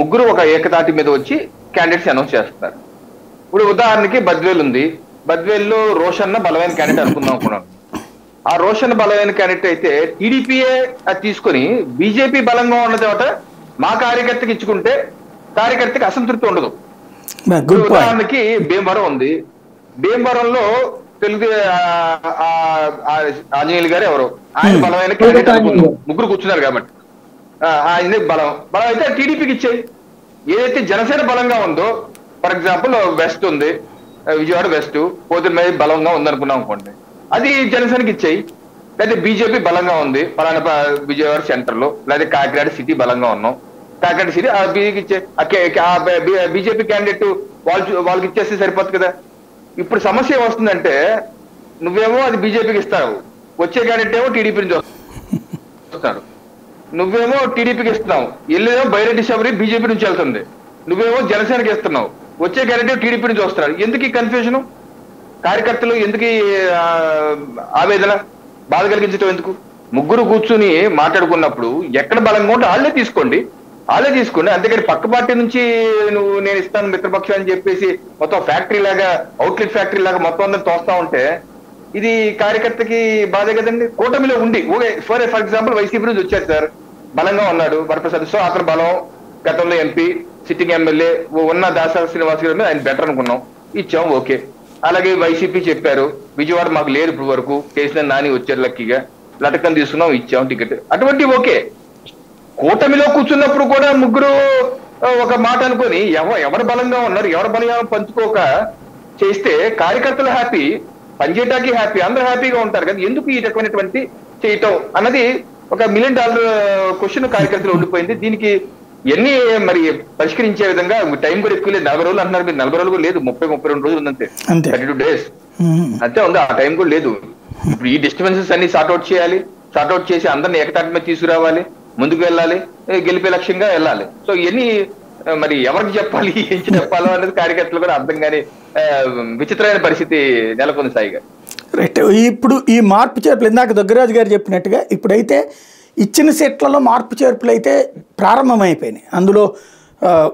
ముగ్గురు ఒక ఏకతాటి మీద వచ్చి క్యాండిడేట్స్ అనౌన్స్ చేస్తున్నారు. ఇప్పుడు ఉదాహరణకి బద్వేల్ ఉంది. బద్వేల్లో రోషన్ బలమైన క్యాండిడేట్ అనుకుందాం అనుకున్నాను. ఆ రోషన్ బలమైన క్యాండిడేట్ అయితే టీడీపీఏ అది తీసుకొని బీజేపీ బలంగా ఉన్న చోట మా కార్యకర్తకి ఇచ్చుకుంటే కార్యకర్తకి అసంతృప్తి ఉండదు. ఉదాహరణకి భీమవరం ఉంది. భీమవరంలో తెలుగు ఆంజనేయులు గారు ఎవరు, ఆయన బలమైన క్యాండిడేట్ అనుకుందాం, ముగ్గురు కూర్చున్నారు కాబట్టి ఆయన బలం అయితే టీడీపీకి ఇచ్చేయి. ఏదైతే జనసేన బలంగా ఉందో, ఫర్ ఎగ్జాంపుల్ వెస్ట్ ఉంది, విజయవాడ వెస్ట్ పోతున్న మీద బలంగా ఉందనుకున్నాం అనుకోండి, అది జనసేనకి ఇచ్చేయి. లేదా బీజేపీ బలంగా ఉంది పలానా విజయవాడ సెంటర్ లో, లేదా కాకినాడ సిటీ బలంగా ఉన్నాం, కాకినాడ సిటీ బీజేపీ క్యాండిడేట్ వాళ్ళకి ఇచ్చేస్తే సరిపోతుంది కదా. ఇప్పుడు సమస్య ఏమొస్తుందంటే, నువ్వేమో అది బీజేపీకి ఇస్తావు, వచ్చే క్యాండిడేట్ ఏమో టీడీపీ నుంచి వస్తాడు. నువ్వేమో టీడీపీకి ఇస్తున్నావు, ఎల్లేమో బైరెడ్డి శబరి బీజేపీ నుంచి వెళ్తుంది. నువ్వేమో జనసేనకి ఇస్తున్నావు, వచ్చే క్యాండిడేట్ టీడీపీ నుంచి వస్తున్నాడు. ఎందుకు ఈ కన్ఫ్యూజన్? కార్యకర్తలు ఎందుకు ఆవేదన, బాధ కలిగించడం ఎందుకు? ముగ్గురు కూర్చుని మాట్లాడుకున్నప్పుడు ఎక్కడ బలంగా ఉంటే వాళ్ళే తీసుకోండి. అంతేకాని పక్క పార్టీ నుంచి నేను ఇస్తాను మిత్రపక్షం అని చెప్పేసి మొత్తం ఫ్యాక్టరీ లాగా, అవుట్లెట్ ఫ్యాక్టరీ లాగా మొత్తం అందరూ తోస్తా ఉంటే ఇది కార్యకర్తకి బాధే కదండి. కూటమిలో ఉండి ఫర్ ఎగ్జాంపుల్ వైసీపీ నుంచి వచ్చారు సార్, బలంగా ఉన్నాడు వరప్రసాద్. సో అతను బలం, గతంలో ఎంపీ, సిట్టింగ్ ఎమ్మెల్యే ఉన్న దాసరి శ్రీనివాస్ గారి మీద ఆయన బెటర్ అనుకున్నాం, ఇచ్చాం, ఓకే. అలాగే వైసీపీ చెప్పారు, విజయవాడ మాకు లేరు ఇప్పుడు వరకు, కేసీఆర్ నాని వచ్చారు లక్కీగా, లటకం తీసుకున్నాం, ఇచ్చాం టికెట్, అటువంటి ఓకే. కూటమిలో కూర్చున్నప్పుడు కూడా ముగ్గురు ఒక మాట అనుకొని ఎవరు బలంగా ఉన్నారు, ఎవరు బలంగా పంచుకోక చేస్తే కార్యకర్తలు హ్యాపీ, పనిచేయటానికి హ్యాపీ, అందరూ హ్యాపీగా ఉంటారు కదా. ఎందుకు ఈ రకమైనటువంటి చేయటం అన్నది ఒక $1 మిలియన్ క్వశ్చన్ కార్యకర్తలు ఉండిపోయింది. దీనికి ఎన్ని మరి పరిష్కరించే విధంగా టైం కూడా ఎక్కువ లేదు. 40 రోజులు అంటున్నారు, మీరు 40 రోజులు కూడా లేదు, 30-32 రోజులు ఉందంతే, 32 days అంతే ఉంది. ఆ టైం కూడా లేదు. ఇప్పుడు ఈ డిస్టర్బెన్సెస్ అన్ని సార్ట్అవుట్ చేయాలి, సార్ట్అవుట్ చేసి అందరిని ఏకతాటి మీద తీసుకురావాలి, ముందుకు వెళ్ళాలి, గెలిపే లక్ష్యంగా వెళ్ళాలి. సో ఇవన్నీ మరి ఎవరికి చెప్పాలి, ఏం చెప్పాలో అనేది కార్యకర్తలు కూడా అర్థం కాని విచిత్రమైన పరిస్థితి నెలకొంది సాయిగా. రైట్, ఇప్పుడు ఈ మార్పు చేర్పులు ఇందాక దగ్గరాజు గారు చెప్పినట్టుగా ఇప్పుడైతే ఇచ్చిన సెట్లలో మార్పు చేర్పులు అయితే ప్రారంభమైపోయినాయి. అందులో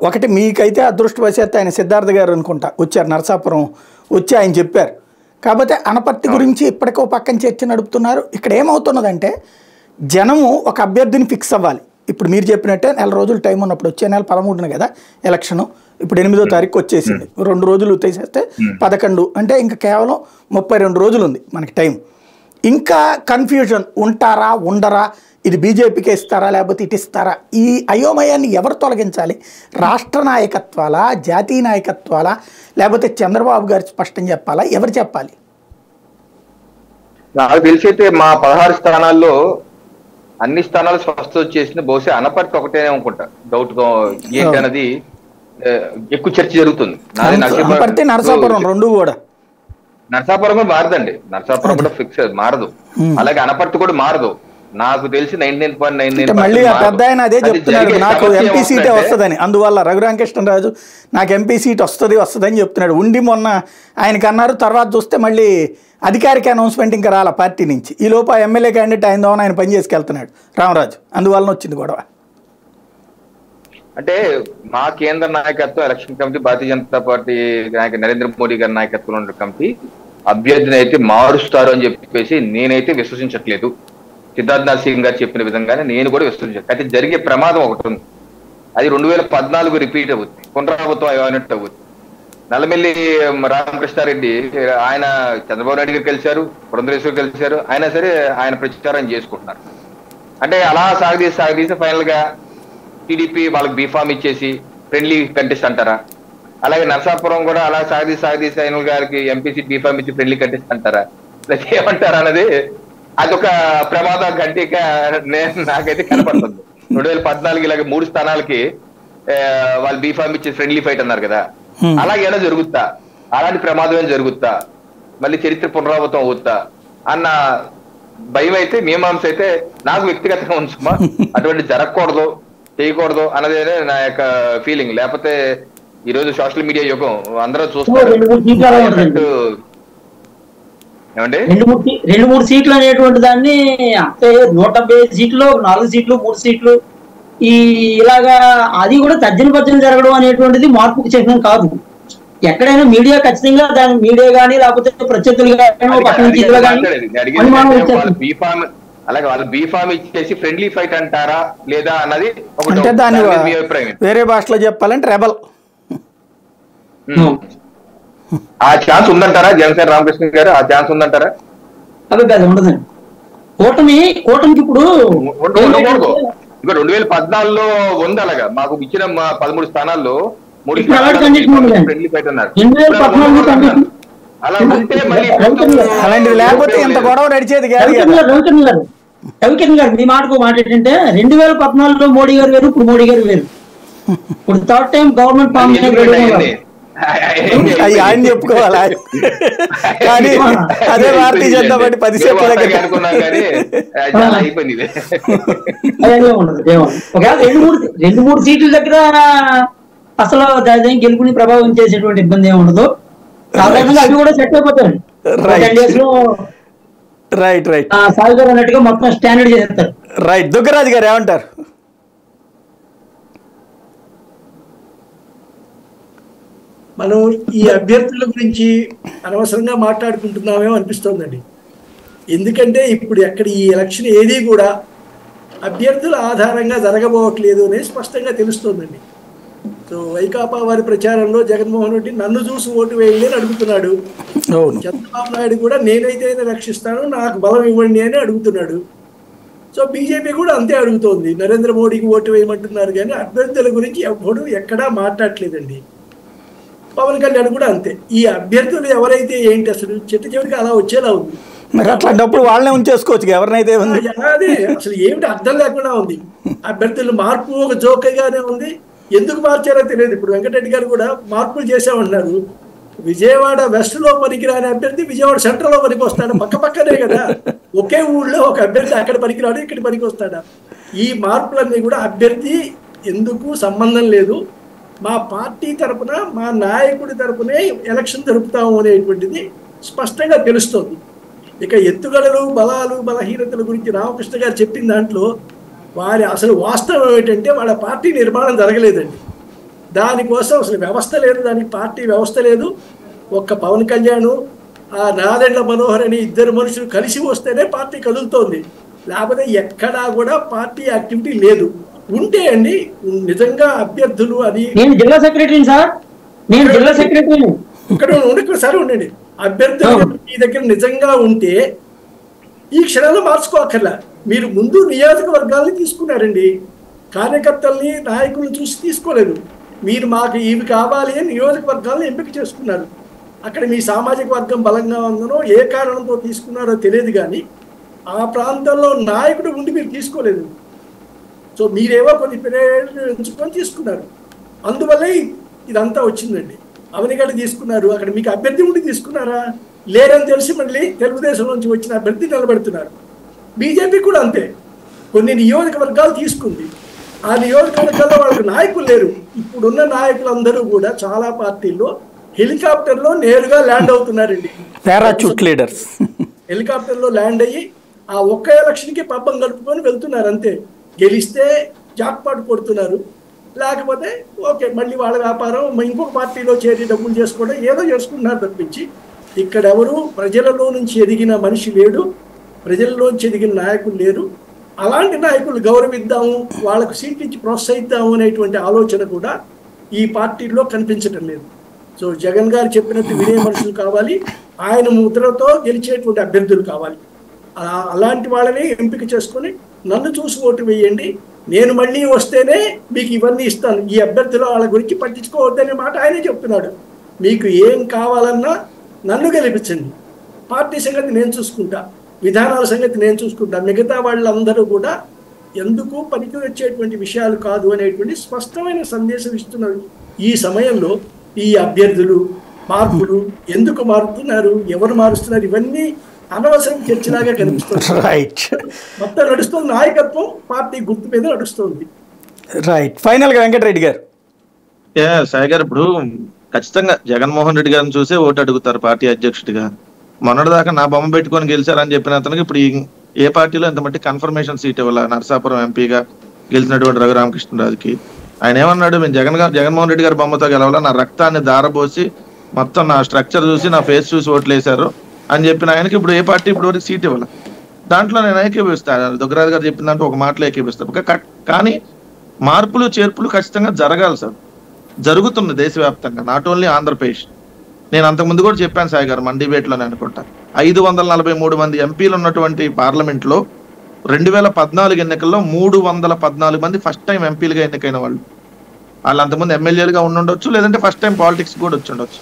ఒకటి మీకైతే అదృష్టవశాత్తు ఆయన సిద్ధార్థ గారు అనుకుంటా వచ్చారు, నరసాపురం వచ్చి ఆయన చెప్పారు. కాకపోతే అనపర్తి గురించి ఇప్పటికో పక్కన చర్చ నడుపుతున్నారు. ఇక్కడ ఏమవుతున్నదంటే జనము ఒక అభ్యర్థిని ఫిక్స్ అవ్వాలి. ఇప్పుడు మీరు చెప్పినట్టే 4 రోజులు టైం ఉన్నప్పుడు, వచ్చే నెల 13న కదా ఎలక్షను, ఇప్పుడు 8వ తారీఖు వచ్చేసింది, 2 రోజులు తీసేస్తే 11 అంటే ఇంకా కేవలం 32 రోజులు ఉంది మనకి టైం. ఇంకా కన్ఫ్యూజన్ ఉంటారా ఉండరా, ఇది బీజేపీకి ఇస్తారా లేకపోతే ఇటు ఇస్తారా, ఈ అయోమయాన్ని ఎవరు తొలగించాలి? రాష్ట్ర నాయకత్వాలా, జాతీయ నాయకత్వాలా, లేకపోతే చంద్రబాబు గారు స్పష్టం చెప్పాలా, ఎవరు చెప్పాలి? నాకు తెలిసి అయితే మా 16 స్థానాల్లో అన్ని స్థానాలు స్పష్ట వచ్చేసింది. బహుశా అనపర్తి ఒకటే అనుకుంటా, డౌట్ ఏంటన్నది ఎక్కువ చర్చ జరుగుతుంది. అనపర్తి, నరసాపురం రెండు కూడా. నరసాపురం కూడా మారదండి, నరసాపురం కూడా ఫిక్స్ మారదు, అలాగే అనపర్తి కూడా మారదు. నాకు తెలిసి 99.99 మళ్ళీ ఆ పెద్ద ఆయన అదే చెప్తున్నాడు, నాకు ఎంపీ సీటే వస్తుందని. అందువల్ల రఘురామకృష్ణరాజు నాకు ఎంపీ సీట్ వస్తుందని చెప్తున్నాడు. ఉండి మొన్న ఆయనకి అన్నారు, తర్వాత చూస్తే మళ్ళీ అధికారిక అనౌన్స్మెంట్ ఇంకా రాల పార్టీ నుంచి. ఈ లోపు ఆ ఎమ్మెల్యే క్యాండిడేట్ ఆయన ఆయన పని చేసుకెళ్తున్నాడు రామరాజు, అందువలన వచ్చింది గొడవ. అంటే మా కేంద్ర నాయకత్వం, election committee, Bharatiya Janata party నాయక నరేంద్ర మోడీ గారి నాయకత్వంలో ఉన్న కమిటీ అభ్యర్థిని అయితే మారుస్తారు అని చెప్పేసి నేనైతే విశ్వసించట్లేదు. సిద్ధార్థనాథ్ సింగ్ గారు చెప్పిన విధంగానే నేను కూడా విశ్వసించాను. అయితే జరిగే ప్రమాదం ఒకటి ఉంది, అది 2014 రిపీట్ అవుతుంది, పునరావృతం అయినట్టు అవుతుంది. నల్లమిల్లి రామకృష్ణారెడ్డి ఆయన చంద్రబాబు నాయుడు గారు కలిశారు, పురంధరేశ్వర్ కలిశారు, అయినా సరే ఆయన ప్రచారం చేసుకుంటున్నారు. అంటే అలా సాగదీసి ఫైనల్ గా టీడీపీ వాళ్ళకి బీఫామ్ ఇచ్చేసి ఫ్రెండ్లీ కంటెస్ట్ అంటారా? అలాగే నరసాపురం కూడా అలా సాగదీసి ఫైనల్ గారికి ఎంపీసీ బీఫామ్ ఇచ్చి ఫ్రెండ్లీ కంటెస్ట్ అంటారా, లేదా ఏమంటారా అన్నది అదొక ప్రమాద గంటిక నాకైతే కనపడుతుంది. 2014 ఇలాగే 3 స్థానాలకి వాళ్ళు బీఫామ్ ఇచ్చి ఫ్రెండ్లీ ఫైట్ అన్నారు కదా, అలాగేనా జరుగుతా? అలాంటి ప్రమాదం ఏమైనా జరుగుతా? మళ్ళీ చరిత్ర పునరావృతం అవుతా అన్న భయం అయితే, మీమాంస అయితే నాకు వ్యక్తిగతంగా ఉంచుమా, అటువంటి జరగకూడదు, చేయకూడదు అన్నదే నా యొక్క ఫీలింగ్. లేకపోతే ఈరోజు సోషల్ మీడియా యుగం, అందరూ చూస్తారు. ఏమండి 2-3 సీట్లు అనేటువంటి దాన్ని, అంటే 170 సీట్లు, 4 సీట్లు, 3 సీట్లు, ఇలాగా అది కూడా తర్జన భర్జన జరగడం అనేటువంటిది మార్పుకు చిహ్నం కాదు. ఎక్కడైనా మీడియా ఖచ్చితంగా దాని మీడియా కానీ లేకపోతే ప్రత్యర్థులు అలాగే వాళ్ళు బీఫామ్ ఇచ్చేసి ఫ్రెండ్లీ ఫైట్ అంటారా లేదా అన్నది అంటే దాని వేరే భాషలో చెప్పాలంటే రెబల్. ఆ ఛాన్స్ ఉందంటారా జనసేన రామకృష్ణ గారు? ఆ ఛాన్స్ ఉందంటారా? అదే కాదు, ఉండదండి. కూటమికి ఇప్పుడు 2014లో ఉంది, అలాగా మాకు ఇచ్చిన 13 స్థానాల్లో 3 ఫ్రెండ్లీ ఫైట్ అన్నారు. అలా ఉంటే మళ్ళీ అలాంటిది లేకపోతే ఇంత గొడవ నడిచేది కాదు. రవికిరణ్ గారు మీ మాటకు మాట ఏంటంటే 2014లో మోడీ గారు వేరు, ఇప్పుడు మోడీ గారు వేరు. ఇప్పుడు థర్డ్ టైం గవర్నమెంట్ ఫార్మేషన్ ఆయన చెప్పుకోవాలా? కానీ అదే భారతీయ జనతా పార్టీ 10 సీట్ల దగ్గర ఒకవేళ 2-3 సీట్ల దగ్గర అసలు దాని గెలుపుని ప్రభావం చేసేటువంటి ఇబ్బంది ఏమి ఉండదు. సాధారణంగా అవి కూడా సెట్ అయిపోతాయి. 10 days లో రైట్ సాగుగారు అన్నట్టుగా మొత్తం స్టాండర్డ్ చేస్తారు. రైట్. దుగ్గరాజు గారు ఏమంటారు? మనం ఈ అభ్యర్థుల గురించి అనవసరంగా మాట్లాడుకుంటున్నామేమో అనిపిస్తోందండి. ఎందుకంటే ఇప్పుడు ఎక్కడ ఈ ఎలక్షన్ ఏది కూడా అభ్యర్థుల ఆధారంగా జరగబోవట్లేదు అనేది స్పష్టంగా తెలుస్తోందండి. సో వైకాపా వారి ప్రచారంలో జగన్మోహన్ రెడ్డి నన్ను చూసి ఓటు వేయండి అని అడుగుతున్నాడు. చంద్రబాబు నాయుడు కూడా నేనైతే రక్షిస్తాను, నాకు బలం ఇవ్వండి అని అడుగుతున్నాడు. సో బీజేపీ కూడా అంతే అడుగుతోంది, నరేంద్ర మోడీకి ఓటు వేయమంటున్నారు. కానీ అభ్యర్థుల గురించి ఎప్పుడు ఎక్కడా మాట్లాడట్లేదండి. పవన్ కళ్యాణ్ కూడా అంతే. ఈ అభ్యర్థులు ఎవరైతే ఏంటి అసలు చివరికి అలా వచ్చేలా ఉంది. మరి అట్లాంటప్పుడు వాళ్ళనే ఉంచేసుకోవచ్చు ఎవరినైతే ఉంది. అదే అసలు ఏమిటి అర్థం లేకుండా ఉంది. అభ్యర్థులు మార్పు ఒక జోకగానే ఉంది. ఎందుకు మార్చారో తెలియదు. ఇప్పుడు వెంకటరెడ్డి గారు కూడా మార్పులు చేసామన్నారు. విజయవాడ వెస్ట్ లో పనికిరాని అభ్యర్థి విజయవాడ సెంట్రల్ లో పనికి వస్తాడు. పక్కనే కదా, ఒకే ఊళ్ళో ఒక అభ్యర్థి అక్కడ పనికిరాడు, ఇక్కడ పనికి వస్తాడా? ఈ మార్పులన్నీ కూడా అభ్యర్థి ఎందుకు సంబంధం లేదు, మా పార్టీ తరఫున మా నాయకుడి తరఫునే ఎలక్షన్ జరుపుతాము అనేటువంటిది స్పష్టంగా తెలుస్తుంది. ఇక ఎత్తుగడలు, బలాలు, బలహీనతల గురించి రామకృష్ణ గారు చెప్పిన దాంట్లో వారి అసలు వాస్తవం ఏంటంటే వాళ్ళ పార్టీ నిర్మాణం జరగలేదండి. దానికోసం అసలు వ్యవస్థ లేదు, దానికి పార్టీ వ్యవస్థ లేదు. ఒక్క పవన్ కళ్యాణ్, ఆ నాదెండ్ల మనోహర్ అని 2 మనుషులు కలిసి వస్తేనే పార్టీ కదులుతోంది. లేకపోతే ఎక్కడా కూడా పార్టీ యాక్టివిటీ లేదు. ఉంటే అండి నిజంగా అభ్యర్థులు అది నేను జిల్లా సెక్రటరీ సార్, నేను జిల్లా సెక్రటరీ ఇక్కడ ఒకసారి ఉండండి. అభ్యర్థులు మీ దగ్గర నిజంగా ఉంటే ఈ క్షణంలో మార్చుకోకర్లా. మీరు ముందు నియోజకవర్గాల్ని తీసుకున్నారండి, కార్యకర్తల్ని నాయకులను చూసి తీసుకోలేదు. మీరు మాకు ఇవి కావాలి అని నియోజకవర్గాలను ఎంపిక చేసుకున్నారు. అక్కడ మీ సామాజిక వర్గం బలంగా ఉందనో ఏ కారణంతో తీసుకున్నారో తెలియదు, కానీ ఆ ప్రాంతంలో నాయకుడు ఉండి మీరు తీసుకోలేదు. సో మీరేవో కొన్ని పేర్లు ఎంచుకొని తీసుకున్నారు, అందువల్లే ఇదంతా వచ్చిందండి. అవనిగడ్డ తీసుకున్నారు, అక్కడ మీకు అభ్యర్థి ఉండి తీసుకున్నారా? లేరని తెలిసి మళ్ళీ తెలుగుదేశం నుంచి వచ్చిన అభ్యర్థి నిలబెడుతున్నారు. బీజేపీ కూడా అంతే, కొన్ని నియోజకవర్గాలు తీసుకుంది, ఆ నియోజకవర్గాల్లో వాళ్ళకి నాయకులు లేరు. ఇప్పుడున్న నాయకులందరూ కూడా చాలా పార్టీల్లో హెలికాప్టర్లో నేరుగా ల్యాండ్ అవుతున్నారండి. పారాచూట్ లీడర్స్ హెలికాప్టర్లో ల్యాండ్ అయ్యి ఆ ఒక్క ఎలక్షన్కి పబ్బం గడుపుకొని వెళ్తున్నారు అంతే. గెలిస్తే జాక్పాటు కొడుతున్నారు, లేకపోతే ఓకే మళ్ళీ వాళ్ళ వ్యాపారం ఇంకొక పార్టీలో చేరి డబ్బులు చేసుకోవడం ఏదో చేసుకుంటున్నారు తప్పించి ఇక్కడ ఎవరు ప్రజలలో నుంచి ఎదిగిన మనిషి లేడు, ప్రజల్లోంచి ఎదిగిన నాయకులు లేరు. అలాంటి నాయకులు గౌరవిద్దాము, వాళ్ళకు సీట్ ఇచ్చి ప్రోత్సహిద్దాము అనేటువంటి ఆలోచన కూడా ఈ పార్టీలో కనిపించడం లేదు. సో జగన్ గారు చెప్పినట్టు వినే మనుషులు కావాలి, ఆయన ముద్రతో గెలిచేటువంటి అభ్యర్థులు కావాలి. అలాంటి వాళ్ళని ఎంపిక చేసుకొని నన్ను చూసి ఓటు వేయండి, నేను మళ్ళీ వస్తేనే మీకు ఇవన్నీ ఇస్తాను, ఈ అభ్యర్థులు వాళ్ళ గురించి పట్టించుకోవద్దనే మాట ఆయనే చెప్తున్నాడు. మీకు ఏం కావాలన్నా నన్ను గెలిపించండి, పార్టీ సంగతి నేను చూసుకుంటా, విధానాల సంగతి నేను చూసుకుంటా, మిగతా వాళ్ళందరూ కూడా ఎందుకు పనికి వచ్చేటువంటి విషయాలు కాదు అనేటువంటి స్పష్టమైన సందేశం ఇస్తున్నారు. ఈ సమయంలో ఈ అభ్యర్థులు మార్పులు ఎందుకు మారుతున్నారు, ఎవరు మారుస్తున్నారు, ఇవన్నీ అనవసరం చర్చలాగా కనిపిస్తుంది. రైట్, మొత్తం నడుస్తుంది నాయకత్వం పార్టీ గుర్తు మీద నడుస్తుంది. రైట్. ఫైనల్ గా వెంకటరెడ్డి గారు. సాయి గారు, ఇప్పుడు ఖచ్చితంగా జగన్మోహన్ రెడ్డి గారిని చూసే ఓటు అడుగుతారు పార్టీ అధ్యక్షుడిగా. మొన్నటిదాకా నా బొమ్మ పెట్టుకొని గెలిచారని చెప్పిన అతనికి ఇప్పుడు ఏ పార్టీలో ఎంత మట్టి కన్ఫర్మేషన్ సీట్ ఇవ్వాల? నరసాపురం ఎంపీగా గెలిచినటువంటి రఘురామకృష్ణరాజుకి ఆయన ఏమన్నాడు, మేము జగన్మోహన్ రెడ్డి గారి బొమ్మతో గెలవాలా, నా రక్తాన్ని దారబోసి మొత్తం నా స్ట్రక్చర్ చూసి నా ఫేస్ చూసి ఓట్లు వేశారు అని చెప్పిన ఆయనకి ఇప్పుడు ఏ పార్టీ ఇప్పుడు వరకు సీట్ ఇవ్వాలి? దాంట్లో నేను ఏకీపిస్తాను, దుగ్గరాజు గారు చెప్పిన దాంట్లో ఒక మాటలో ఏకీపిస్తాను. కానీ మార్పులు చేర్పులు ఖచ్చితంగా జరగాలి సార్, జరుగుతుంది దేశవ్యాప్తంగా, నాట్ ఓన్లీ ఆంధ్రప్రదేశ్. నేను అంతకుముందు కూడా చెప్పాను సాయి గారు, మన డిబేట్లోనే అనుకుంటా, 543 మంది ఎంపీలు ఉన్నటువంటి పార్లమెంట్లో 2014 ఎన్నికల్లో 314 మంది ఫస్ట్ టైం ఎంపీలుగా ఎన్నికైన వాళ్ళు. వాళ్ళు అంతకుముందు ఎమ్మెల్యేలుగా ఉండుండొచ్చు, లేదంటే ఫస్ట్ టైం పాలిటిక్స్ కూడా వచ్చి ఉండొచ్చు.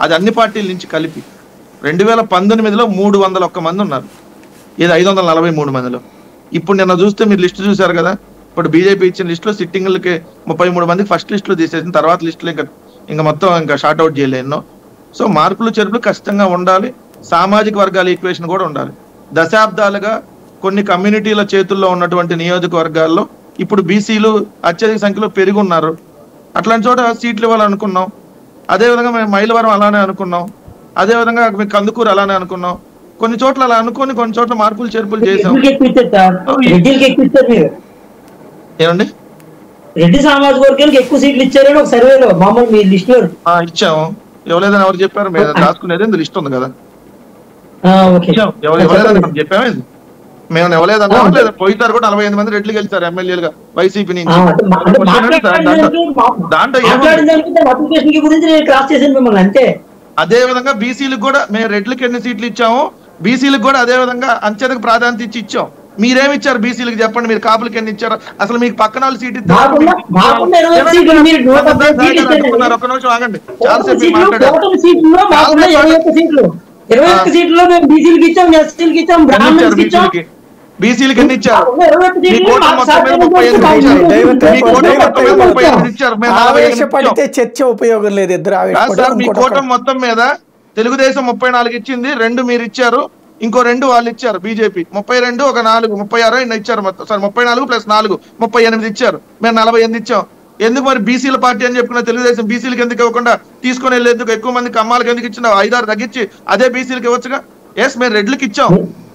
అది అన్ని పార్టీల నుంచి కలిపి 2019లో 301 మంది ఉన్నారు, ఇది 543 మందిలో. ఇప్పుడు నిన్న చూస్తే మీరు లిస్టు చూసారు కదా, ఇప్పుడు బీజేపీ ఇచ్చిన లిస్టులో సిట్టింగ్లకి 33 మంది ఫస్ట్ లిస్టులో తీసేసిన తర్వాత లిస్టులో ఇంకా మొత్తం ఇంకా షార్ట్ అవుట్ చేయలేను. సో మార్పులు చేర్పులు ఖచ్చితంగా ఉండాలి, సామాజిక వర్గాల ఈక్వేషన్ కూడా ఉండాలి. దశాబ్దాలుగా కొన్ని కమ్యూనిటీల చేతుల్లో ఉన్నటువంటి నియోజకవర్గాల్లో ఇప్పుడు బీసీలు అత్యధిక సంఖ్యలో పెరిగి ఉన్నారు. అట్లాంటి చోట సీట్లు ఇవ్వాలనుకున్నాం, అదేవిధంగా మేము మైలవరం అలానే అనుకున్నాం, అదేవిధంగా మీకు కందుకూరు అలానే అనుకున్నాం. కొన్ని చోట్ల అలా అనుకుని కొన్ని చోట్ల మార్పులు చేర్పులు చేసాం. ఏమండి, రెడ్డి సామాజిక వర్గానికి ఎక్కువ సీట్లు ఇచ్చారని ఒక సర్వేలో మామూలు మీ లిస్ట్ లో ఇచ్చాము. ఇవ్వలేదని ఎవరు చెప్పారు? మేము రాసుకునేది లిస్ట్ ఉంది కదా, చెప్పాము. మేము ఇవ్వలేదన్నా లేదా? పోయితారు కూడా 45 మంది రెడ్లు గెలిచారు ఎమ్మెల్యేలుగా వైసీపీ నుంచి. దాంట్లో అదే విధంగా బీసీలకు కూడా మేము రెడ్లకి ఎన్ని సీట్లు ఇచ్చాము, బీసీలకు కూడా అదే విధంగా అత్యధిక ప్రాధాన్యత ఇచ్చి ఇచ్చాం. మీరేమి ఇచ్చారు బీసీలకు చెప్పండి, మీరు కాపులకి ఎన్ని ఇచ్చారు? అసలు మీకు పక్కన వాళ్ళు సీట్ ఇస్తారు? ఒక నిమిషం ఆగండి, చాలాసేపు మాట్లాడారు. బీసీలకు ఎన్ని ఇచ్చారు? చర్చ ఉపయోగం లేదు. మీ కూటమి మొత్తం మీద తెలుగుదేశం 34 ఇచ్చింది, 2 మీరు ఇచ్చారు, ఇంకో 2 వాళ్ళు ఇచ్చారు. బీజేపీ 32, ఒక 4, 36 ఇన్ని ఇచ్చారు. మొత్తం సార్ 34 + 4 38 ఇచ్చారు. మేము 48 ఇచ్చాం. ఎందుకు మరి బీసీల పార్టీ అని చెప్పుకున్న తెలుగుదేశం బీసీలకు ఎందుకు ఇవ్వకుండా తీసుకుని వెళ్ళేందుకు? ఎక్కువ మంది కమ్మాలకు ఎందుకు ఇచ్చిన? 5-6 తగ్గించి అదే బీసీలకు ఇవ్వచ్చుగా. ఎస్, మేము రెడ్లకు ఇచ్చాం,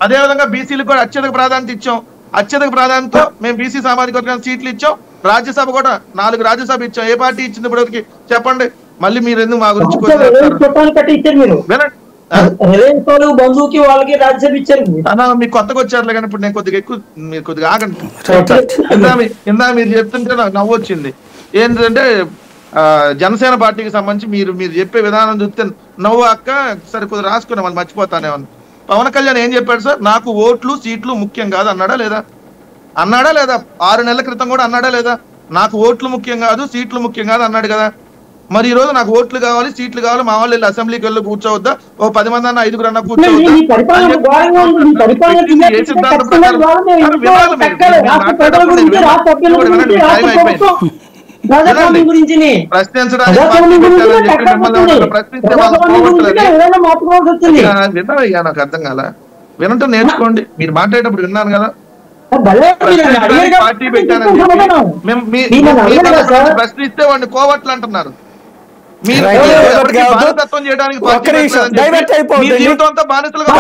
అదే విధంగా బీసీలకు కూడా అత్యధిక ప్రాధాన్యత ఇచ్చాం. అత్యధిక ప్రాధాన్యతతో మేము బీసీ సామాజిక వర్గానికి సీట్లు ఇచ్చాం. రాజ్యసభ కూడా 4 రాజ్యసభ ఇచ్చాం. ఏ పార్టీ ఇచ్చింది ఇప్పటివరకు చెప్పండి? మళ్ళీ మీరు ఎందుకు మా గురించి మీకు కొత్తగా వచ్చారులే కానీ ఇప్పుడు నేను కొద్దిగా ఎక్కువ, మీరు కొద్దిగా ఆగండి. ఇందా మీరు చెప్తుంటే నాకు నవ్వు వచ్చింది. ఏంటంటే జనసేన పార్టీకి సంబంధించి మీరు చెప్పే విధానం చూస్తే నవ్వు అక్క. సరే కొద్దిగా రాసుకున్నా, మళ్ళీ మర్చిపోతానేమని. పవన్ కళ్యాణ్ ఏం చెప్పాడు సార్? నాకు ఓట్లు సీట్లు ముఖ్యం కాదు అన్నాడా లేదా? 6 నెలల క్రితం కూడా అన్నాడా లేదా? నాకు ఓట్లు ముఖ్యం కాదు, సీట్లు ముఖ్యం కాదు అన్నాడు కదా. మరి ఈ రోజు నాకు ఓట్లు కావాలి, సీట్లు కావాలి, మా వాళ్ళు వెళ్ళి అసెంబ్లీకి వెళ్ళి కూర్చోవద్దా, ఓ 10 మంది అన్న 5 అన్న కూర్చోవద్దా? నాకు అర్థం కాల. వినటం నేర్చుకోండి. మీరు మాట్లాడేటప్పుడు విన్నాను కదా, పార్టీ పెట్టానని ప్రశ్నిస్తే వాడిని కోవట్లు అంటున్నారు. మీరు బానిసత్వం చేయడానికి జీవితం అంతా బానిసలుగా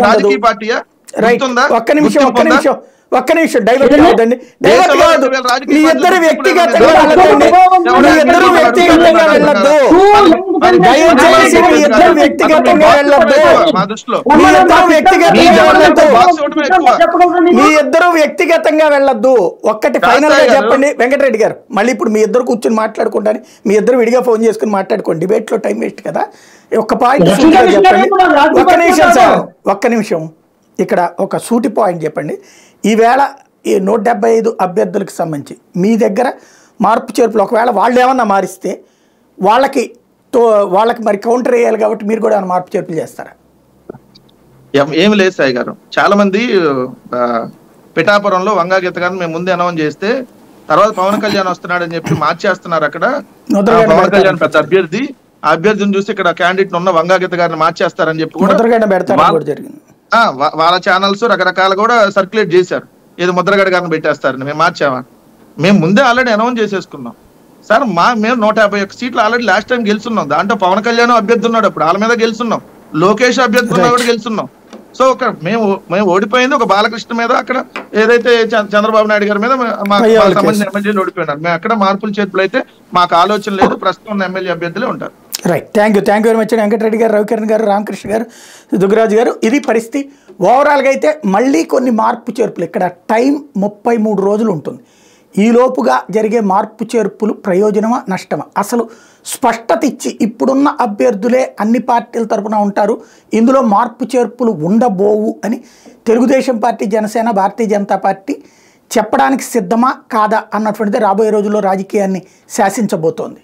రాజకీయ పార్టీయా? ఒక్క నిమిషం డైవర్ట్ కావద్దండి. డైవర్ట్ కావద్దు. మీ ఇద్దరు వ్యక్తిగతంగా వెళ్ళదండి. మీ ఇద్దరు వ్యక్తిగతంగా వెళ్ళొద్దు. దయచేసి మీ ఇద్దరు వ్యక్తిగతంగా వెళ్ళొద్దు. మీ ఇద్దరు వ్యక్తిగతంగా వెళ్ళొద్దు. మీ ఇద్దరు వ్యక్తిగతంగా వెళ్ళొద్దు. ఒక్కటి ఫైనల్ గా చెప్పండి వెంకటరెడ్డి గారు. మళ్ళీ ఇప్పుడు మీ ఇద్దరు కూర్చొని మాట్లాడుకుంటాను. మీ ఇద్దరు విడిగా ఫోన్ చేసుకుని మాట్లాడుకోండి. డిబేట్ లో టైం వేస్ట్ కదా. ఒక్క పాయింట్ చెప్పండి. ఒక్క నిమిషం సార్, ఒక్క నిమిషం. ఇక్కడ ఒక సూటి పాయింట్ చెప్పండి. ఈవేళ ఈ 175 అభ్యర్థులకు సంబంధించి మీ దగ్గర మార్పు చేర్పులు ఒకవేళ వాళ్ళు ఏమన్నా మారిస్తే వాళ్ళకి మరి కౌంటర్ వేయాలి కాబట్టి మీరు కూడా మార్పు చేర్పులు చేస్తారా? ఏమి లేదు సాయి గారు. చాలా మంది పిఠాపురంలో వంగాగీత గారిని మేము ముందే అనౌన్స్ చేస్తే తర్వాత పవన్ కళ్యాణ్ వస్తున్నాడు అని చెప్పి మార్చేస్తున్నారు. అక్కడ పవన్ కళ్యాణ్ పెద్ద అభ్యర్థి, ఆ అభ్యర్థిని చూసి ఇక్కడ క్యాండిడేట్ ఉన్న వంగాగీత గారిని మార్చేస్తారని చెప్పి కూడా జరిగింది. వాళ్ళ ఛానల్స్ రకరకాలు కూడా సర్క్యులేట్ చేశారు. ఏదో ముద్రగడ గారిని పెట్టేస్తారని. మేము మార్చామా? మేము ముందే ఆల్రెడీ అనౌన్స్ చేసేసుకున్నాం సార్. మేము 151 సీట్లు ఆల్రెడీ లాస్ట్ టైం గెలుచున్నాం. దాంట్లో పవన్ కళ్యాణ్ అభ్యర్థి ఉన్నాడు, అప్పుడు వాళ్ళ మీద గెలుచున్నాం. లోకేష్ అభ్యర్థి ఉన్నా కూడా గెలుచున్నాం. సో ఒక మేము ఓడిపోయింది ఒక బాలకృష్ణ మీద, అక్కడ ఏదైతే చంద్రబాబు నాయుడు గారి మీద మాకు సంబంధించిన ఎమ్మెల్యేలు ఓడిపోయినారు. మేము అక్కడ మార్పులు చేర్పులు అయితే మాకు ఆలోచన లేదు. ప్రస్తుతం ఉన్న ఎమ్మెల్యే అభ్యర్థులే ఉంటారు. Right, thank you very much Venkatareddy garu, Ravikiran గారు, రామకృష్ణ గారు, దుగ్గరాజు గారు. ఇది పరిస్థితి. ఓవరాల్గా అయితే మళ్ళీ కొన్ని మార్పు చేర్పులు. ఇక్కడ టైం 33 రోజులు ఉంటుంది. ఈలోపుగా జరిగే మార్పు చేర్పులు ప్రయోజనమా నష్టమా అసలు స్పష్టత ఇచ్చి ఇప్పుడున్న అభ్యర్థులే అన్ని పార్టీల తరఫున ఉంటారు, ఇందులో మార్పు చేర్పులు ఉండబోవు అని తెలుగుదేశం పార్టీ, జనసేన, భారతీయ జనతా పార్టీ చెప్పడానికి సిద్ధమా కాదా అన్నటువంటిది రాబోయే రోజుల్లో రాజకీయాన్ని శాసించబోతోంది.